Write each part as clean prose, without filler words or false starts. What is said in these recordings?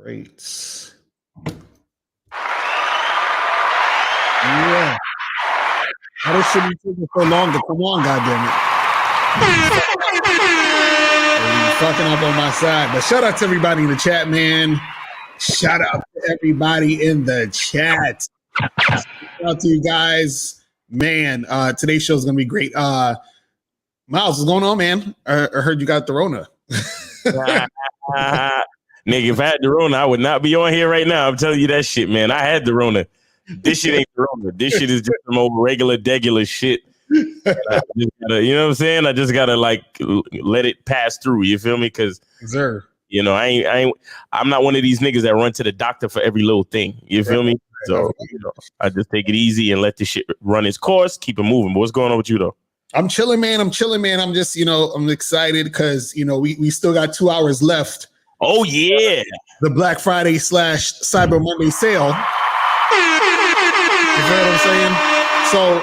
Great. Yeah. How this should be taking so long to come on, goddammit. Fucking up on my side. But shout out to everybody in the chat, man. Shout out to everybody in the chat. Shout out to you guys. Man, today's show is gonna be great. Miles, what's going on, man? I heard you got the Rona. Nigga, if I had the Rona, I would not be on here right now. I'm telling you that shit, man. I had the Rona. This shit ain't the Rona. This shit is just some old regular, degular shit. You know what I'm saying? I just gotta like let it pass through. You feel me? Because you know, I'm not one of these niggas that run to the doctor for every little thing. You feel me? So you know, I just take it easy and let the shit run its course, keep it moving. But what's going on with you though? I'm chilling, man. I'm just, I'm excited because we still got 2 hours left. Oh yeah, the Black Friday / Cyber Monday sale. You know what I'm saying? So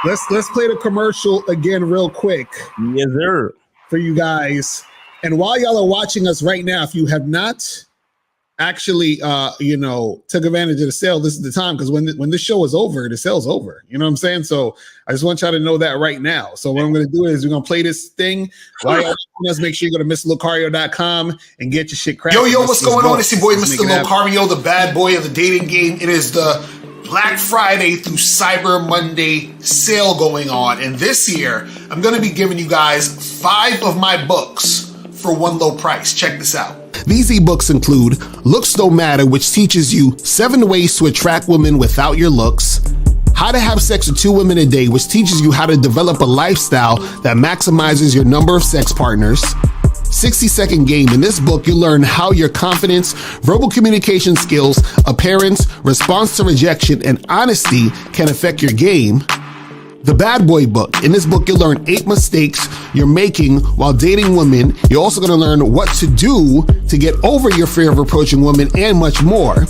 let's play the commercial again real quick. Yes, sir. For you guys. And while y'all are watching us right now, if you have not actually took advantage of the sale, this is the time, because when this show is over, the sale's over. You know what I'm saying? So I just want y'all to know that right now. So what I'm going to do is we're going to play this thing. While y'all watching us, make sure you go to MrLocario.com and get your shit cracking. Yo, what's going on? It's your boy, Mr. Locario, the bad boy of the dating game. It is the Black Friday through Cyber Monday sale going on. And this year, I'm going to be giving you guys 5 of my books for one low price. Check this out. These ebooks include Looks Don't Matter, which teaches you 7 ways to attract women without your looks, How to Have Sex with 2 Women a Day, which teaches you how to develop a lifestyle that maximizes your number of sex partners, 60-Second Game. In this book, you learn how your confidence, verbal communication skills, appearance, response to rejection, and honesty can affect your game. The Bad Boy book. In this book, you'll learn 8 mistakes you're making while dating women. You're also going to learn what to do to get over your fear of approaching women and much more.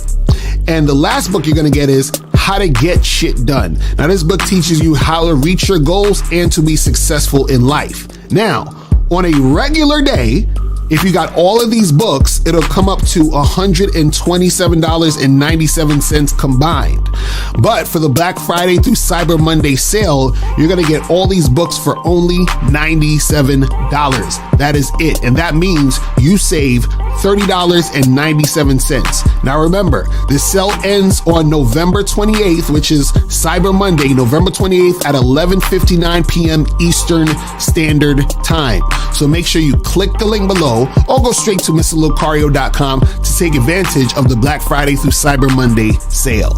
And the last book you're going to get is How to Get Shit Done. Now, this book teaches you how to reach your goals and to be successful in life. Now, on a regular day, if you got all of these books, it'll come up to $127.97 combined. But for the Black Friday through Cyber Monday sale, you're going to get all these books for only $97. That is it. And that means you save $30.97. Now remember, this sale ends on November 28th, which is Cyber Monday, November 28th at 11:59 p.m. Eastern Standard Time. So make sure you click the link below or go straight to MrLocario.com to take advantage of the Black Friday through Cyber Monday sale.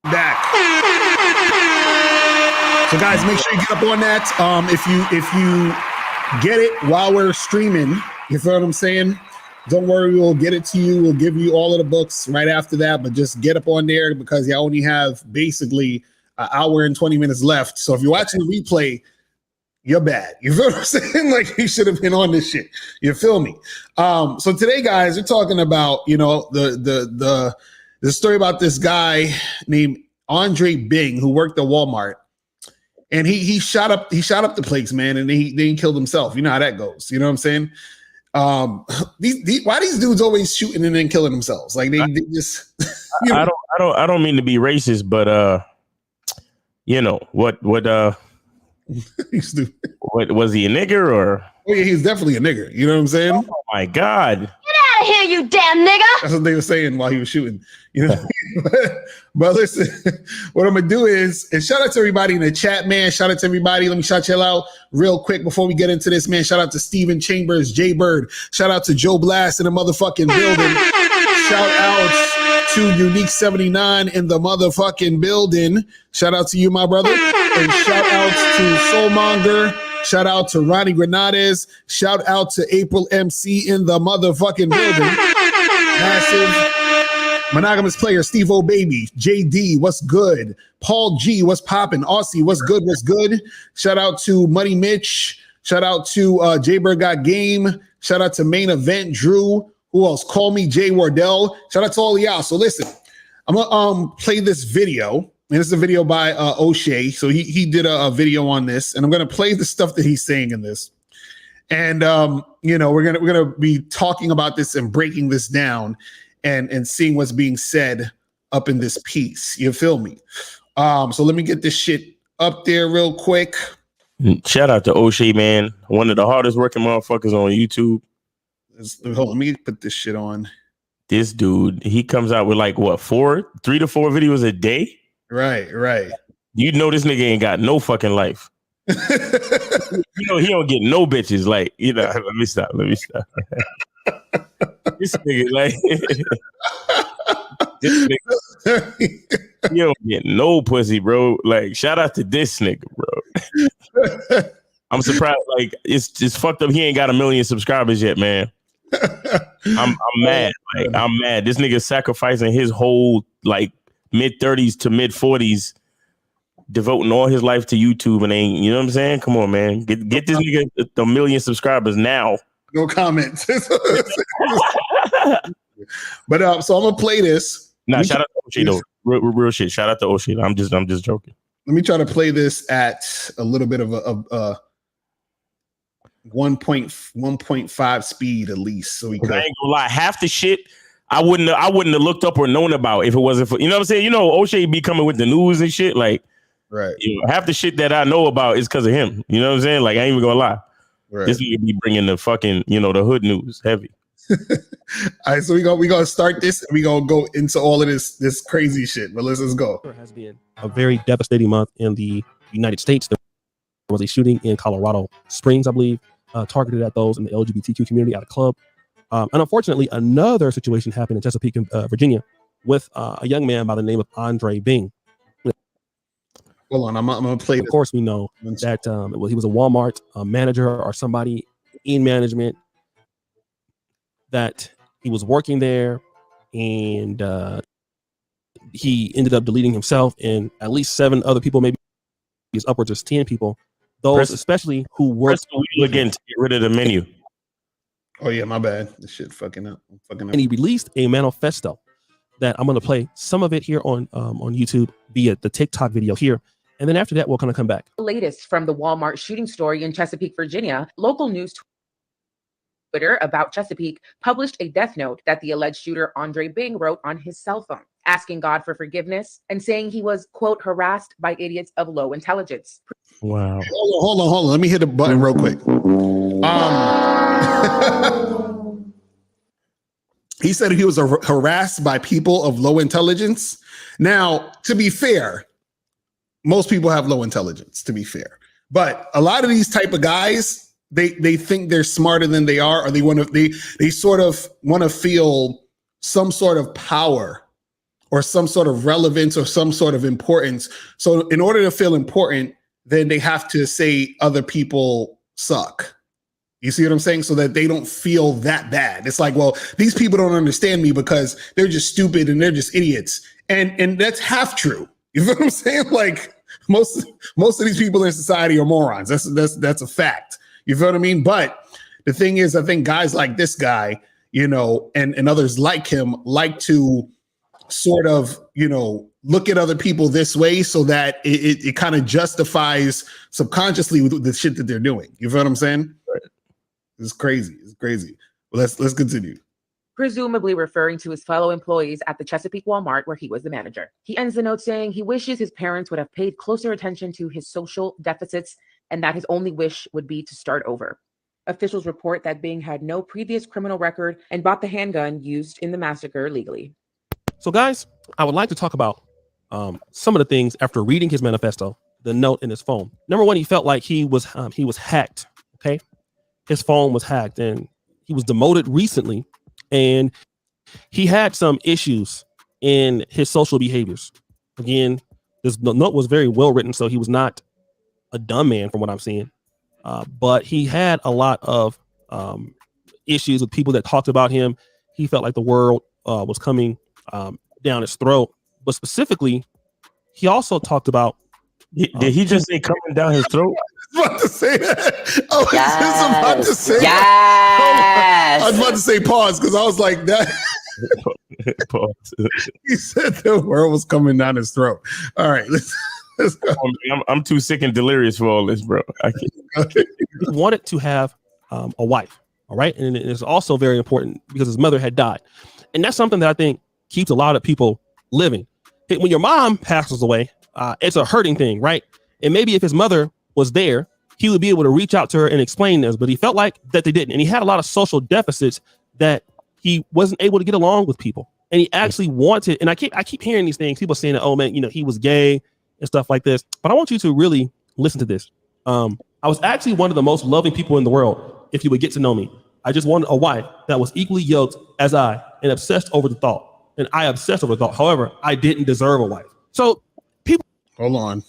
Back. So guys, make sure you get up on that. If you get it while we're streaming, you feel what I'm saying? Don't worry, we'll get it to you. We'll give you all of the books right after that, but just get up on there because you only have basically an hour and 20 minutes left. So if you're watching the replay, you're bad. You feel what I'm saying? Like you should have been on this shit. You feel me? So today, guys, we're talking about, the story about this guy named Andre Bing who worked at Walmart. And he shot up the place, man, and then he killed himself. You know how that goes. You know what I'm saying? Why these dudes always shooting and then killing themselves? Like they just. I don't mean to be racist, but what what was he a nigger or? Oh yeah, he's definitely a nigger. You know what I'm saying? Oh my God. Get out of here, you damn nigga! That's what they were saying while he was shooting. But listen, what I'm gonna do is shout out to everybody in the chat, man. Shout out to everybody. Let me shout y'all out real quick before we get into this, man. Shout out to Steven Chambers, Jay Bird. Shout out to Joe Blast in the motherfucking building. Shout out to Unique 79 in the motherfucking building. Shout out to you, my brother. And shout out to Soulmonger. Shout out to Ronnie Grenades. Shout out to April MC in the motherfucking building. Massive. Monogamous player, Steve O Baby, JD, what's good? Paul G, what's poppin'? Aussie, what's good? What's good? Shout out to Muddy Mitch. Shout out to J-Bird Got Game. Shout out to Main Event, Drew. Who else? Call Me Jay Wardell. Shout out to all of y'all. So listen, I'm gonna play this video And it's a video by O'Shea. So he did a video on this, and I'm gonna play the stuff that he's saying in this. And we're gonna be talking about this and breaking this down and seeing what's being said up in this piece. You feel me? So let me get this shit up there real quick. Shout out to O'Shea, man. One of the hardest working motherfuckers on YouTube. Hold on, let me put this shit on. This dude, he comes out with like what, 3 to 4 videos a day? Right. You know this nigga ain't got no fucking life. He don't get no bitches. Like, let me stop. This nigga, like, this nigga, he don't get no pussy, bro. Like, shout out to this nigga, bro. I'm surprised. Like, it's fucked up. He ain't got 1 million subscribers yet, man. I'm mad. Like, I'm mad. This nigga sacrificing his whole like mid-30s to mid-40s, devoting all his life to YouTube, and ain't, you know what I'm saying? Come on, man. Get this nigga 1 million subscribers now. No comments. But so I'm gonna play this. Nah, shout out to O'Shea though. Real shit. Shout out to O'Shea. I'm just joking. Let me try to play this at a little bit of a 1.5 speed at least. So we can. I ain't gonna lie. Half the shit I wouldn't have looked up or known about if it wasn't for, you know what I'm saying? O'Shea be coming with the news and shit. Like, right. Half the shit that I know about is because of him. You know what I'm saying? Like, I ain't even gonna lie. Right. This nigga be bringing the fucking, the hood news heavy. All right, so we gonna start this and we gonna go into all of this crazy shit. But let's go. It has been a very devastating month in the United States. There was a shooting in Colorado Springs, I believe, targeted at those in the LGBTQ community at a club. And unfortunately, another situation happened in Chesapeake, Virginia, with a young man by the name of Andre Bing. Hold on, I'm gonna play. Of course, we know that he was a Walmart manager or somebody in management, that he was working there, and he ended up deleting himself and at least 7 other people, maybe it's upwards of 10 people. Those especially who worked again to get rid of the menu. Oh yeah, my bad. This shit fucking up. And he released a manifesto that I'm going to play some of it here on YouTube via the TikTok video here. And then after that, we'll kind of come back. The latest from the Walmart shooting story in Chesapeake, Virginia, local news Twitter about Chesapeake published a death note that the alleged shooter Andre Bing wrote on his cell phone, asking God for forgiveness and saying he was, quote, harassed by idiots of low intelligence. Wow. Hold on. Let me hit a button real quick. He said he was harassed by people of low intelligence. Now, to be fair, most people have low intelligence, to be fair. But a lot of these type of guys, they think they're smarter than they are, or they sort of want to feel some sort of power or some sort of relevance or some sort of importance. So in order to feel important, then they have to say other people suck. You see what I'm saying? So that they don't feel that bad. It's like, well, these people don't understand me because they're just stupid and they're just idiots. And that's half true. You know what I'm saying? Like most of these people in society are morons. That's a fact. You feel what I mean? But the thing is, I think guys like this guy, and others like him like to sort of, look at other people this way so that it kind of justifies subconsciously with the shit that they're doing. You feel what I'm saying? Right. It's crazy. Well, let's continue. Presumably referring to his fellow employees at the Chesapeake Walmart where he was the manager. He ends the note saying he wishes his parents would have paid closer attention to his social deficits and that his only wish would be to start over. Officials report that Bing had no previous criminal record and bought the handgun used in the massacre legally. So guys, I would like to talk about some of the things after reading his manifesto, the note in his phone. Number one, he felt like he was hacked. Okay. His phone was hacked and he was demoted recently. And he had some issues in his social behaviors. Again, this note was very well written, so he was not a dumb man from what I'm seeing. But he had a lot of issues with people that talked about him. He felt like the world was coming down his throat. But specifically, he also talked about... Did he just say coming down his throat? I was about to say that. I was about to say yes. I was about to say pause because I was like that. Pause. He said the world was coming down his throat. All right, let's go. I'm too sick and delirious for all this, bro. I can't. He wanted to have a wife. All right. And it's also very important because his mother had died. And that's something that I think keeps a lot of people living. When your mom passes away, it's a hurting thing, right? And maybe if his mother was there, he would be able to reach out to her and explain this, but he felt like that they didn't. And he had a lot of social deficits that he wasn't able to get along with people. And he actually wanted, and I keep hearing these things, people saying that, oh man, he was gay and stuff like this. But I want you to really listen to this. I was actually one of the most loving people in the world. If you would get to know me, I just wanted a wife that was equally yoked as I and obsessed over the thought. And I obsessed over the thought. However, I didn't deserve a wife. So people. Hold on.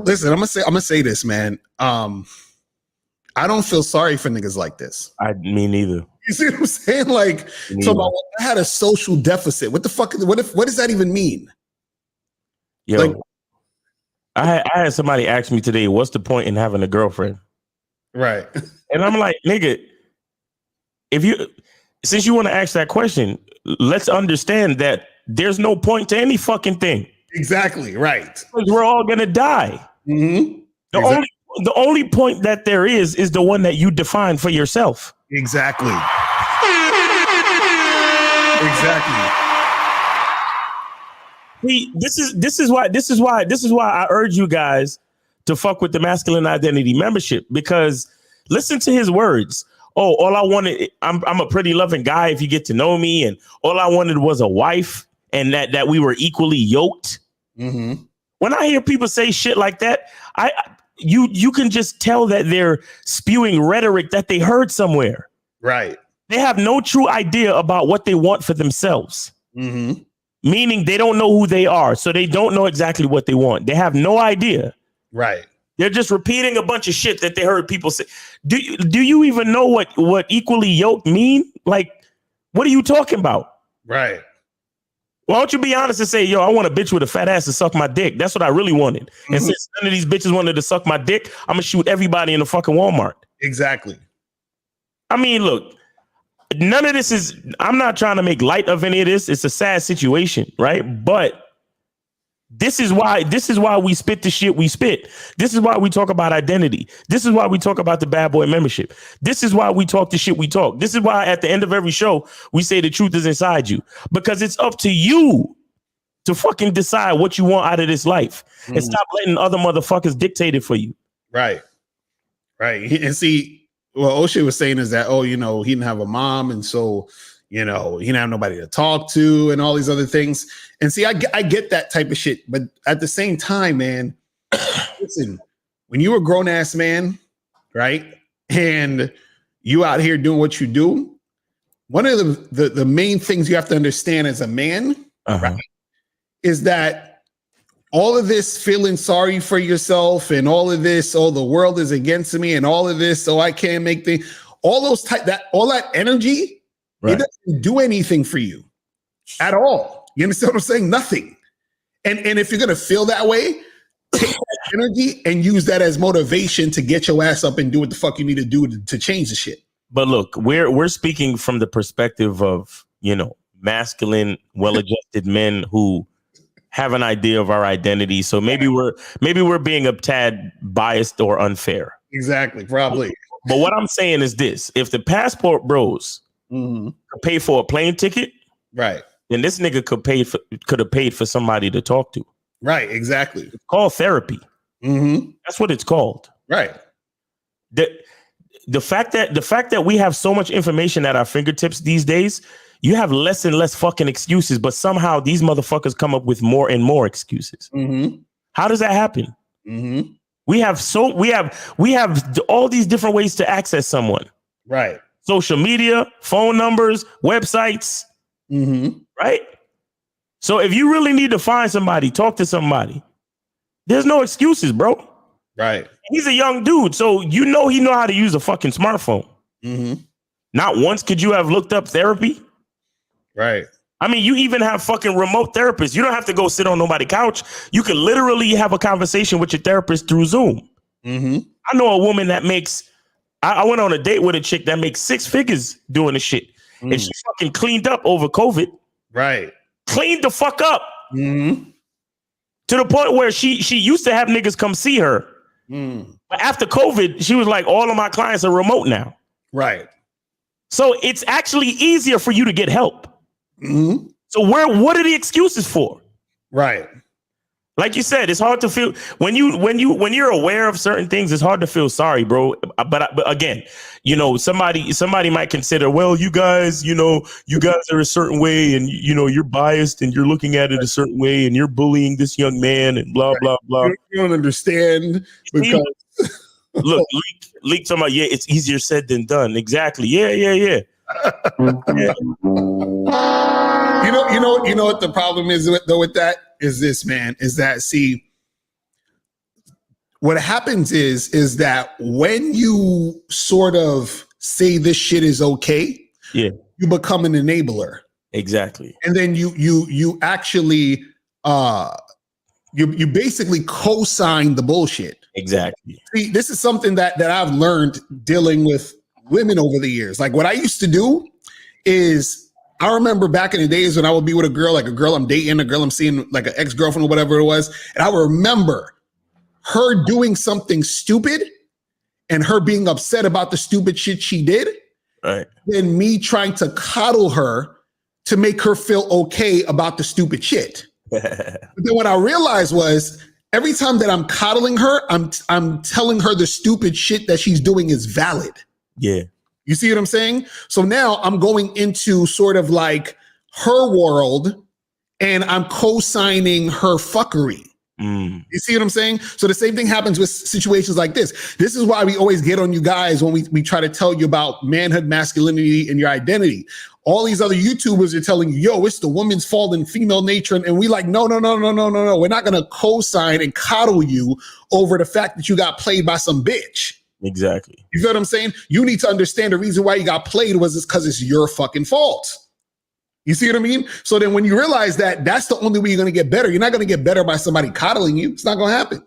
Listen, I'm gonna say this, man. I don't feel sorry for niggas like this. Me neither. You see what I'm saying? Like, so I had a social deficit. What the fuck? What does that even mean? Yo, like, I had somebody ask me today, what's the point in having a girlfriend? Right. And I'm like, nigga, since you want to ask that question, let's understand that there's no point to any fucking thing. Exactly. Right. We're all gonna die. Mm-hmm. The only point that there is the one that you define for yourself. Exactly. Exactly. See, this is why I urge you guys to fuck with the masculine identity membership, because listen to his words. Oh, all I wanted, I'm a pretty loving guy if you get to know me, and all I wanted was a wife, and that we were equally yoked. Mm-hmm. When I hear people say shit like that, you can just tell that they're spewing rhetoric that they heard somewhere. Right. They have no true idea about what they want for themselves. Mm-hmm. Meaning they don't know who they are, so they don't know exactly what they want. They have no idea. Right. They're just repeating a bunch of shit that they heard people say. Do you even know what equally yoked mean? Like, what are you talking about? Right. Why don't you be honest and say, yo, I want a bitch with a fat ass to suck my dick. That's what I really wanted. Mm-hmm. And since none of these bitches wanted to suck my dick, I'm gonna shoot everybody in the fucking Walmart. Exactly. I mean, look, none of this is, I'm not trying to make light of any of this. It's a sad situation, right? But this is why we spit the shit we spit. This is why we talk about identity. This is why we talk about the bad boy membership. This is why we talk the shit we talk. This is why at the end of every show, we say the truth is inside you, because it's up to you to fucking decide what you want out of this life and stop letting other motherfuckers dictate it for you. Right. Right. And see, what O'Shea was saying is that, he didn't have a mom. And so, he didn't have nobody to talk to and all these other things. And see, I get that type of shit. But at the same time, man, listen, when you a grown ass man, right, and you out here doing what you do, one of the main things you have to understand as a man, right, is that all of this feeling sorry for yourself and all of this, the world is against me and all of this, so I can't make things, all that energy, right, it doesn't do anything for you at all. You understand what I'm saying? Nothing. And if you're gonna feel that way, take that energy and use that as motivation to get your ass up and do what the fuck you need to do to change the shit. But look, we're speaking from the perspective of, masculine, well-adjusted men who have an idea of our identity. So maybe we're being a tad biased or unfair. Exactly, probably. But what I'm saying is this: if the passport bros could pay for a plane ticket, right, then this nigga could have paid for somebody to talk to. Right, exactly. It's called therapy. Mm-hmm. That's what it's called. Right. The fact that we have so much information at our fingertips these days, you have less and less fucking excuses, but somehow these motherfuckers come up with more and more excuses. Mm-hmm. How does that happen? Mm-hmm. We have all these different ways to access someone. Right. Social media, phone numbers, websites. Mm-hmm. Right. So if you really need to find somebody, talk to somebody, there's no excuses, bro. Right. He's a young dude, so he know how to use a fucking smartphone. Mm-hmm. Not once could you have looked up therapy. Right. I mean, you even have fucking remote therapists. You don't have to go sit on nobody's couch. You can literally have a conversation with your therapist through Zoom. Mm-hmm. I know a woman that makes I went on a date with a chick that makes 6 figures doing the shit. And she fucking cleaned up over COVID. Right. Cleaned the fuck up. Mm-hmm. To the point where she used to have niggas come see her. But after COVID, she was like, all of my clients are remote now. Right. So it's actually easier for you to get help. Mm-hmm. So what are the excuses for? Right. Like you said, it's hard to feel when you're aware of certain things. It's hard to feel sorry, bro. But again, you know, somebody might consider, well, you guys are a certain way, and you know you're biased, and you're looking at it a certain way, and you're bullying this young man, and blah blah blah. You don't understand because look, Leak talking about, yeah, it's easier said than done. Exactly. Yeah. You know what the problem is with that is this, man, is that, see, what happens is that when you sort of say this shit is okay, yeah, you become an enabler. Exactly. And then you actually you basically co-sign the bullshit. Exactly. See, this is something that I've learned dealing with women over the years. Like, what I used to do is, I remember back in the days when I would be with a girl I'm dating, a girl I'm seeing, like an ex-girlfriend or whatever it was. And I would remember her doing something stupid and her being upset about the stupid shit she did. Right. Then me trying to coddle her to make her feel okay about the stupid shit. But then what I realized was, every time that I'm coddling her, I'm telling her the stupid shit that she's doing is valid. Yeah. You see what I'm saying? So now I'm going into sort of like her world and I'm co-signing her fuckery. You see what I'm saying? So the same thing happens with situations like this. This is why we always get on you guys when we try to tell you about manhood, masculinity, and your identity. All these other YouTubers are telling you, yo, it's the woman's fault in female nature. And we like, no. We're not going to co-sign and coddle you over the fact that you got played by some bitch. Exactly. You feel what I'm saying? You need to understand the reason why you got played was because it's your fucking fault. You see what I mean? So then when you realize that, that's the only way you're going to get better. You're not going to get better by somebody coddling you. It's not going to happen.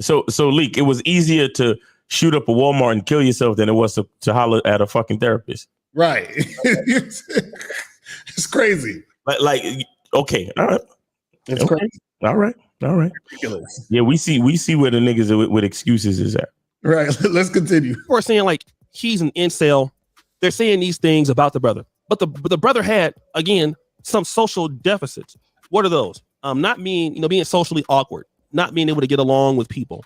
So Leak, it was easier to shoot up a Walmart and kill yourself than it was to holler at a fucking therapist. Right. It's crazy. Like, okay. All right. It's crazy. All right. Ridiculous. Yeah, we see where the niggas with excuses is at. Right. Let's continue. We're saying like he's an incel. They're saying these things about the brother, but the brother had, again, some social deficits. What are those? Not being socially awkward, not being able to get along with people.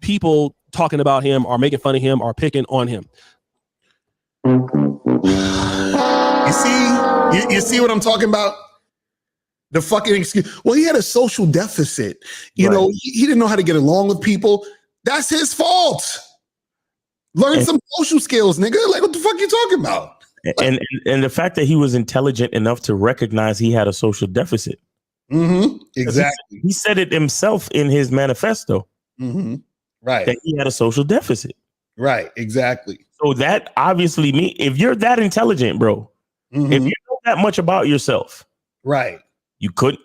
People talking about him or making fun of him or picking on him. You see what I'm talking about? The fucking excuse. Well, he had a social deficit. You know, he didn't know how to get along with people. That's his fault. Learn some social skills, nigga. Like, what the fuck you talking about? And the fact that he was intelligent enough to recognize he had a social deficit. Mm-hmm. Exactly. He said it himself in his manifesto. Mm-hmm. Right. That he had a social deficit. Right. Exactly. So that obviously means, if you're that intelligent, bro, if you know that much about yourself, right, you couldn't,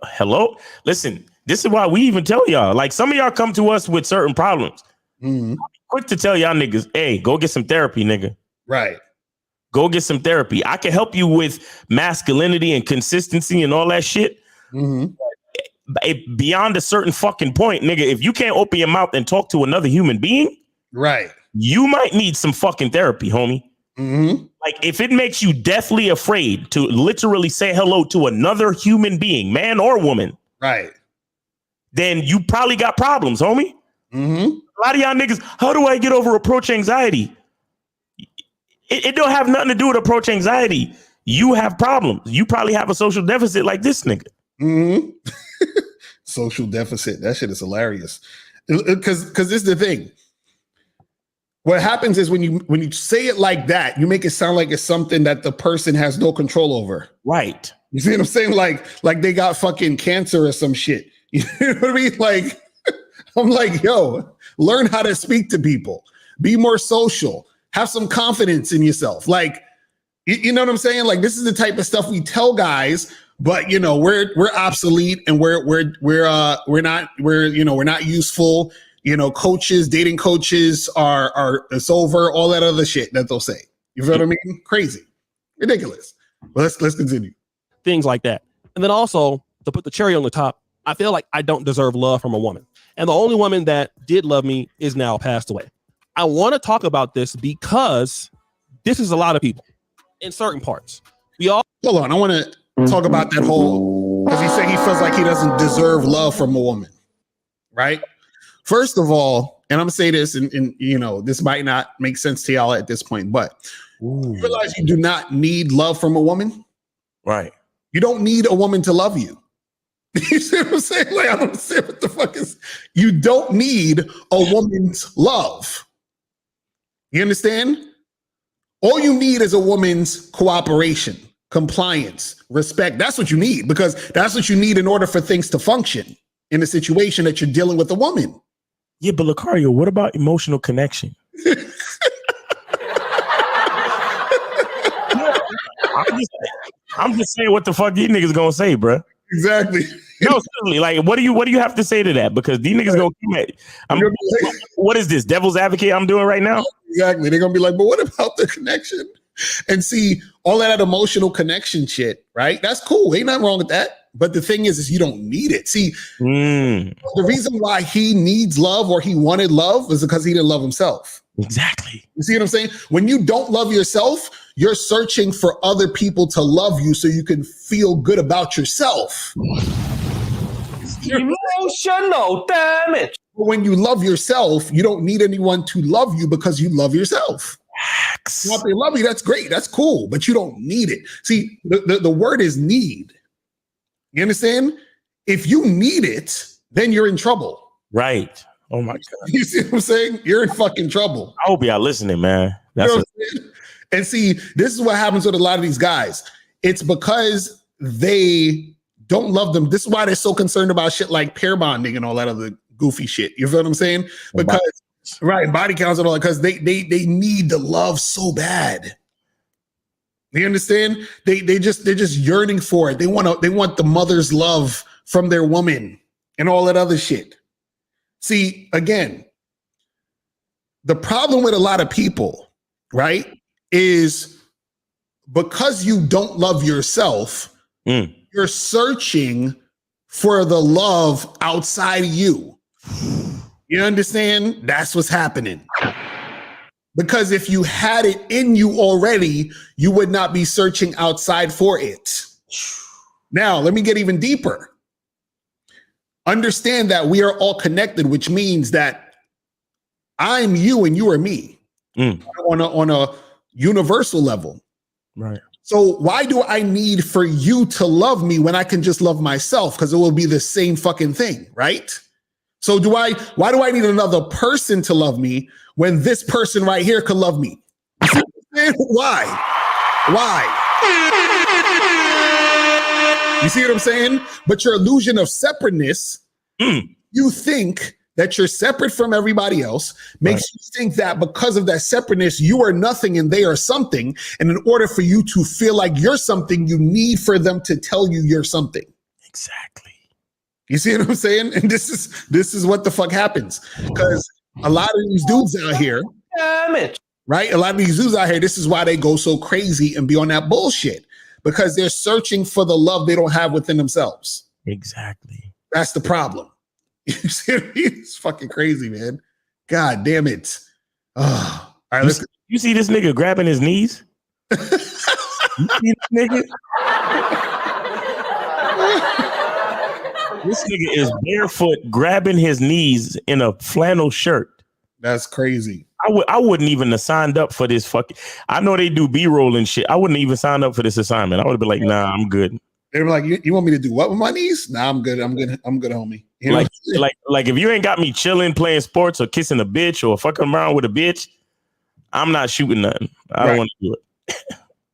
hello? Listen, this is why we even tell y'all, like, some of y'all come to us with certain problems. Quick to tell y'all niggas, hey, go get some therapy, nigga. Right. Go get some therapy. I can help you with masculinity and consistency and all that shit. Beyond a certain fucking point, nigga, if you can't open your mouth and talk to another human being, right, you might need some fucking therapy, homie. Like, if it makes you deathly afraid to literally say hello to another human being, man or woman, right, then you probably got problems, homie. A lot of y'all niggas, how do I get over approach anxiety? It don't have nothing to do with approach anxiety. You have problems. You probably have a social deficit like this nigga. Social deficit. That shit is hilarious. Because this is the thing. What happens is when you say it like that, you make it sound like it's something that the person has no control over. Right. You see what I'm saying? Like they got fucking cancer or some shit. You know what I mean? Like, I'm like, yo, learn how to speak to people. Be more social. Have some confidence in yourself. Like, you know what I'm saying? Like, this is the type of stuff we tell guys, but we're obsolete and we're not useful. coaches, dating coaches are it's over, all that other shit that they'll say. You feel what I mean? Crazy, ridiculous. But let's continue. Things like that. And then also, to put the cherry on the top, I feel like I don't deserve love from a woman. And the only woman that did love me is now passed away. I want to talk about this because this is a lot of people in certain parts. Hold on. I want to talk about that whole, because he said he feels like he doesn't deserve love from a woman, right? First of all, and I'm going to say this, and this might not make sense to y'all at this point, but you realize you do not need love from a woman? Right. You don't need a woman to love you. You see what I'm saying? Like, I don't understand what the fuck is. You don't need a woman's love. You understand? All you need is a woman's cooperation, compliance, respect. That's what you need, because that's what you need in order for things to function in a situation that you're dealing with a woman. Yeah, but Lucario, what about emotional connection? I'm just saying what the fuck these niggas gonna say, bro. Exactly. No, seriously, like what do you have to say to that? Because these niggas gonna come at what is this, devil's advocate I'm doing right now? Exactly. They're gonna be like, but what about the connection? And see, all that emotional connection shit, right? That's cool. Ain't nothing wrong with that. But the thing is you don't need it. See, the reason why he needs love or he wanted love is because he didn't love himself. Exactly. You see what I'm saying? When you don't love yourself, you're searching for other people to love you so you can feel good about yourself. Emotional damage. But when you love yourself, you don't need anyone to love you because you love yourself. Now, if they love you, that's great. That's cool, but you don't need it. See, the word is need. You understand? If you need it, then you're in trouble. Right. Oh my God. You see what I'm saying? You're in fucking trouble. I hope y'all listening, man. That's and see, this is what happens with a lot of these guys. It's because they don't love them. This is why they're so concerned about shit like pair bonding and all that other goofy shit. You feel what I'm saying? Because body counts and all that, because they need the love so bad. You understand? They're just yearning for it. They want the mother's love from their woman and all that other shit. See, again, the problem with a lot of people, right, is because you don't love yourself, you're searching for the love outside of you. You understand? That's what's happening. Because if you had it in you already, you would not be searching outside for it. Now, let me get even deeper. Understand that we are all connected, which means that I'm you and you are me on a universal level. Right. So why do I need for you to love me when I can just love myself? Because it will be the same fucking thing, right? So why do I need another person to love me when this person right here could love me? You see what I'm saying? Why? You see what I'm saying? But your illusion of separateness, you think that you're separate from everybody else, makes you think that because of that separateness, you are nothing and they are something. And in order for you to feel like you're something, you need for them to tell you you're something. Exactly. You see what I'm saying? And this is what the fuck happens. Because a lot of these dudes out here, right? A lot of these dudes out here, this is why they go so crazy and be on that bullshit. Because they're searching for the love they don't have within themselves. Exactly. That's the problem. You see what I mean? It's fucking crazy, man. God damn it. Oh. All right, you see this nigga grabbing his knees? You see this nigga? This nigga is barefoot grabbing his knees in a flannel shirt. That's crazy. I wouldn't even have signed up for this fucking. I know they do B-roll and shit. I wouldn't even sign up for this assignment. I would have been like, nah, I'm good. They were like, you want me to do what with my knees? Nah, I'm good. I'm good, homie. You know? Like if you ain't got me chilling, playing sports or kissing a bitch or fucking around with a bitch, I'm not shooting nothing. I don't want to do it.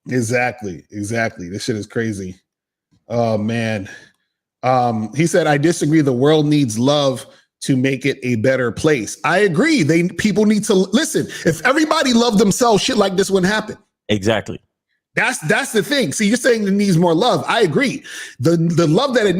Exactly. This shit is crazy. Oh man. He said, I disagree. The world needs love to make it a better place. I agree. People need to listen. If everybody loved themselves, shit like this wouldn't happen. Exactly. That's the thing. See, you're saying it needs more love. I agree. The love that it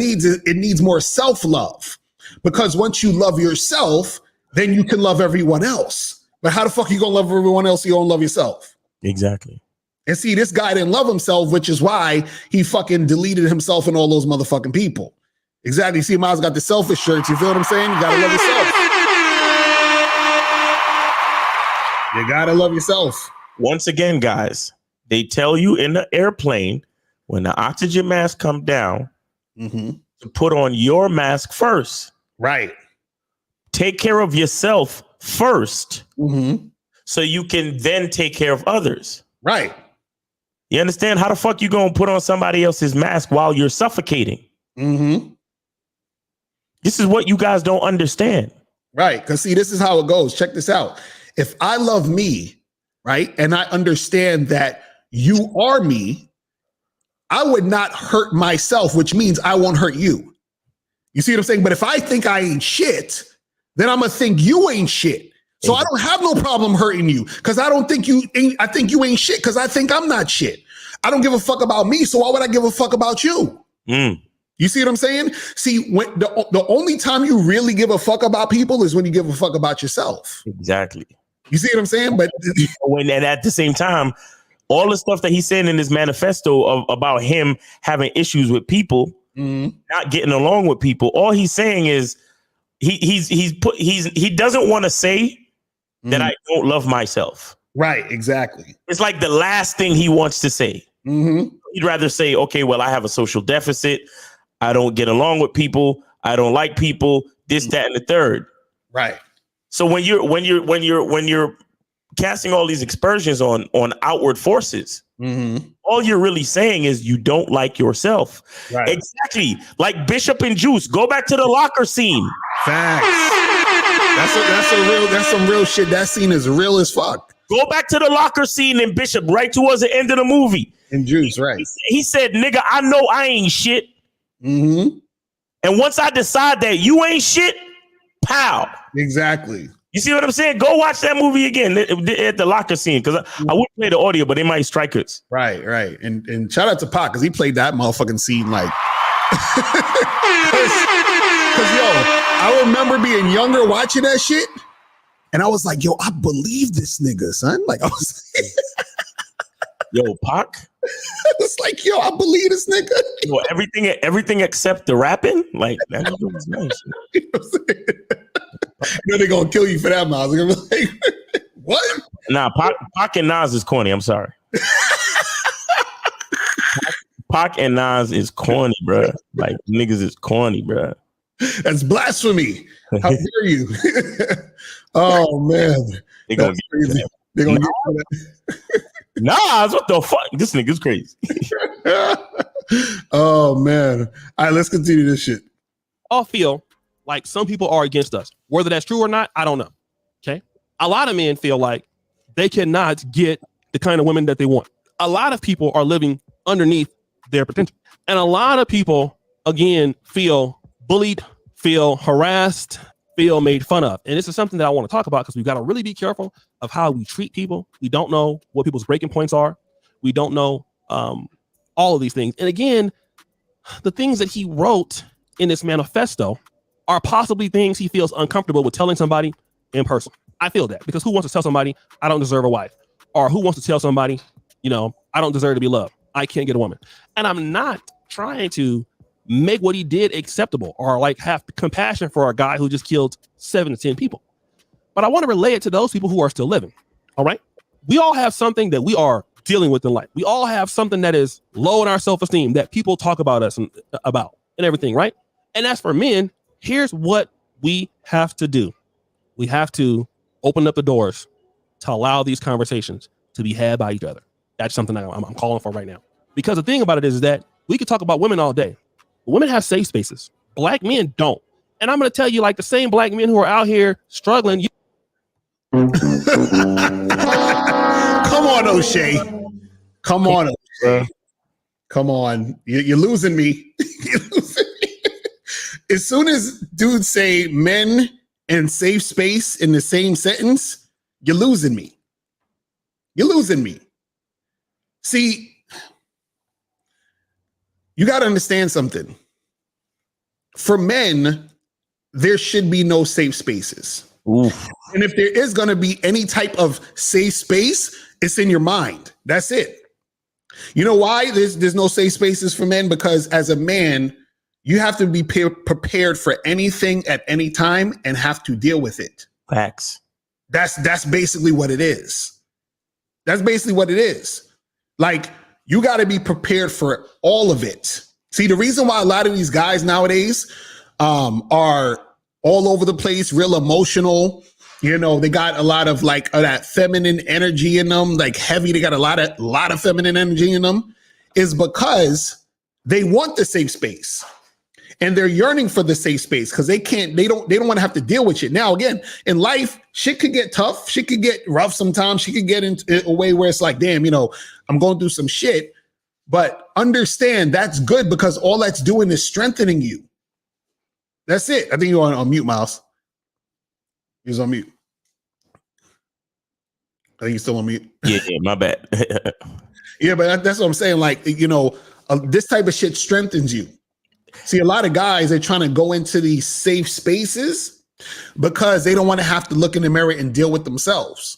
needs more self-love. Because once you love yourself, then you can love everyone else. But how the fuck you gonna love everyone else if you don't love yourself? Exactly. And see, this guy didn't love himself, which is why he fucking deleted himself and all those motherfucking people. Exactly. See, Miles got the selfish shirts. You feel what I'm saying? You gotta love yourself. You gotta love yourself. Once again, guys, they tell you in the airplane when the oxygen mask come down to put on your mask first. Right. Take care of yourself first so you can then take care of others. Right. You understand? How the fuck you gonna put on somebody else's mask while you're suffocating? This is what you guys don't understand. Right. Because see, this is how it goes. Check this out. If I love me, right, and I understand that you are me, I would not hurt myself, which means I won't hurt you. You see what I'm saying? But if I think I ain't shit, then I'm gonna think you ain't shit. So I don't have no problem hurting you because I don't think you ain't. I think you ain't shit because I think I'm not shit. I don't give a fuck about me. So why would I give a fuck about you? You see what I'm saying? See, when the only time you really give a fuck about people is when you give a fuck about yourself. Exactly. You see what I'm saying? But and at the same time, all the stuff that he's saying in his manifesto about him having issues with people, not getting along with people, all he's saying is he doesn't want to say that I don't love myself. Right, exactly. It's like the last thing he wants to say. He'd rather say, okay, well, I have a social deficit. I don't get along with people. I don't like people, this, that, and the third. Right. So when you're casting all these aspersions on outward forces, all you're really saying is you don't like yourself. Right. Exactly. Like Bishop and Juice. Go back to the locker scene. Facts. That's some real shit. That scene is real as fuck. Go back to the locker scene in Bishop right towards the end of the movie. And Juice, right. He said, nigga, I know I ain't shit. And once I decide that you ain't shit, pow. Exactly. You see what I'm saying? Go watch that movie again at the locker scene because I wouldn't play the audio, but they might strike us. Right, right. And shout out to Pac because he played that motherfucking scene like. Because I remember being younger watching that shit, and I was like, "Yo, I believe this nigga, son." Like I was, yo, Pac. It's like, yo, I believe this nigga. Yo, everything except the rapping, like that was nice. You know what I'm saying? They're gonna kill you for that, Miles. I'm like, what? Nah, Pac and Nas is corny. I'm sorry. Pac and Nas is corny, bro. Like niggas is corny, bro. That's blasphemy. How dare you? Oh man, that's crazy. They're gonna get Nas, what the fuck? This nigga's crazy. Oh man. All right, let's continue this shit. I feel like some people are against us. Whether that's true or not, I don't know. Okay. A lot of men feel like they cannot get the kind of women that they want. A lot of people are living underneath their potential. And a lot of people, again, feel bullied, feel harassed, feel made fun of. And this is something that I want to talk about because we've got to really be careful of how we treat people. We don't know what people's breaking points are. We don't know all of these things. And again, the things that he wrote in this manifesto are possibly things he feels uncomfortable with telling somebody in person. I feel that because who wants to tell somebody I don't deserve a wife? Or who wants to tell somebody, I don't deserve to be loved. I can't get a woman. And I'm not trying to make what he did acceptable or like have compassion for a guy who just killed 7 to 10 people. But I want to relay it to those people who are still living. All right. We all have something that we are dealing with in life. We all have something that is low in our self-esteem that people talk about us and everything. Right. And as for men, here's what we have to do. We have to open up the doors to allow these conversations to be had by each other. That's something I'm calling for right now. Because the thing about it is that we could talk about women all day. Women have safe spaces. Black men don't. And I'm going to tell you, like the same black men who are out here struggling. Come on, O'Shea. Come on, O'Shea. Come on. You're losing me. You're losing me. As soon as dudes say men and safe space in the same sentence, you're losing me. You're losing me. See, you got to understand something. For men, there should be no safe spaces. Oof. And if there is going to be any type of safe space, it's in your mind. That's it. You know why there's no safe spaces for men? Because as a man, you have to be prepared for anything at any time and have to deal with it. Facts. That's basically what it is. That's basically what it is. Like, you got to be prepared for all of it. See, the reason why a lot of these guys nowadays are all over the place, real emotional, you know, they got a lot of like that feminine energy in them, like heavy. They got a lot of feminine energy in them, is because they want the safe space. And they're yearning for the safe space because they don't want to have to deal with shit. Now, again, in life, shit could get tough. Shit could get rough sometimes. She could get into a way where it's like, damn, you know, I'm going through some shit. But understand that's good because all that's doing is strengthening you. That's it. I think you're on mute, Miles. He's on mute. I think he's still on mute. Yeah, my bad. Yeah, but that's what I'm saying. Like, you know, this type of shit strengthens you. See, a lot of guys are trying to go into these safe spaces because they don't want to have to look in the mirror and deal with themselves.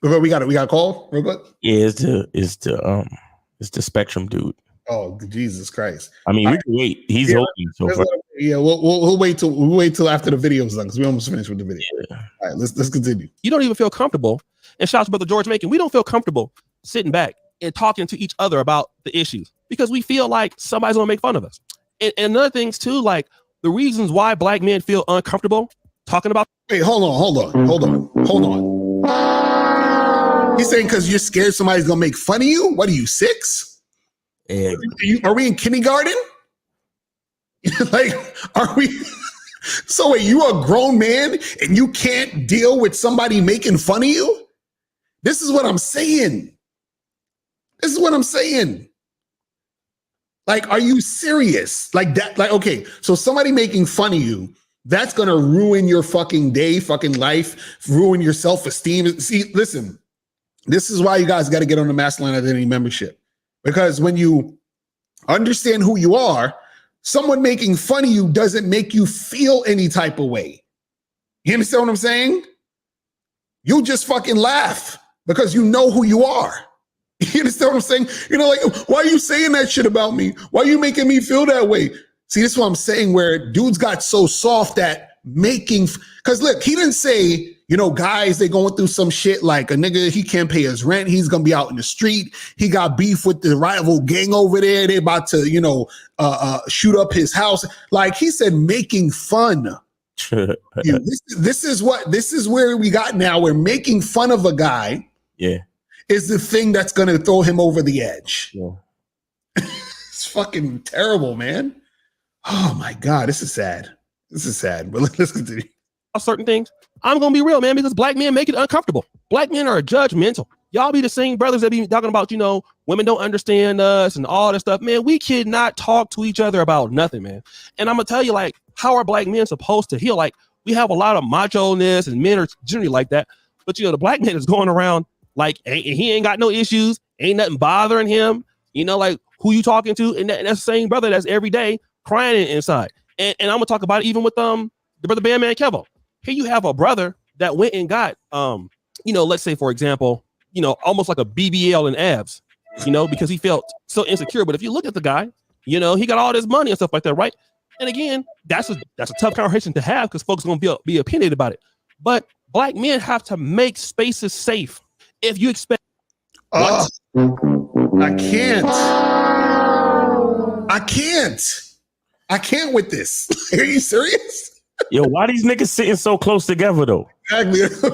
We got a call real quick. Yeah, it's the Spectrum dude. Oh, Jesus Christ! I mean, we can wait. He's holding. So yeah, we'll wait till after the video's done because we almost finished with the video. Yeah. All right, let's continue. You don't even feel comfortable. And shout out to Brother George Macon. We don't feel comfortable sitting back and talking to each other about the issues because we feel like somebody's gonna make fun of us. And another things too, like the reasons why black men feel uncomfortable talking about. Wait, hold on. He's saying because you're scared somebody's gonna make fun of you. What are you, 6? Yeah. Are we in kindergarten? Like, are we? So wait, you are a grown man and you can't deal with somebody making fun of you? This is what I'm saying. Like, are you serious? Like that, like, okay, so somebody making fun of you, that's gonna ruin your fucking day, fucking life, ruin your self-esteem. See, listen, this is why you guys got to get on the Masculine Identity membership. Because when you understand who you are, someone making fun of you doesn't make you feel any type of way. You understand what I'm saying? You just fucking laugh because you know who you are. You understand what I'm saying? You know, like, why are you saying that shit about me? Why are you making me feel that way? See, this is what I'm saying, where dudes got so soft at making, because look, he didn't say, you know, guys, they going through some shit like a nigga, he can't pay his rent. He's going to be out in the street. He got beef with the rival gang over there. They about to, you know, shoot up his house. Like he said, making fun. This is where we got now. We're making fun of a guy. Yeah. Is the thing that's going to throw him over the edge. Yeah. It's fucking terrible, man. Oh my God, this is sad. But let's continue. Certain things, I'm gonna be real, man, because black men make it uncomfortable. Black men are judgmental. Y'all be the same brothers that be talking about, you know, women don't understand us and all that stuff. Man, we cannot talk to each other about nothing, man. And I'm gonna tell you, like, how are black men supposed to heal? Like, we have a lot of macho-ness and men are generally like that. But, you know, the black man is going around like he ain't got no issues, ain't nothing bothering him. You know, like, who you talking to? And that's the same brother that's every day crying inside. And I'm gonna talk about it even with the brother Bandman Kevo. Here you have a brother that went and got, you know, let's say, for example, you know, almost like a BBL in abs, you know, because he felt so insecure. But if you look at the guy, you know, he got all this money and stuff like that, right? And again, that's a tough conversation to have because folks are going to be opinionated about it. But black men have to make spaces safe. If you expect, I can't with this. Are you serious? Yo, why these niggas sitting so close together though? Exactly.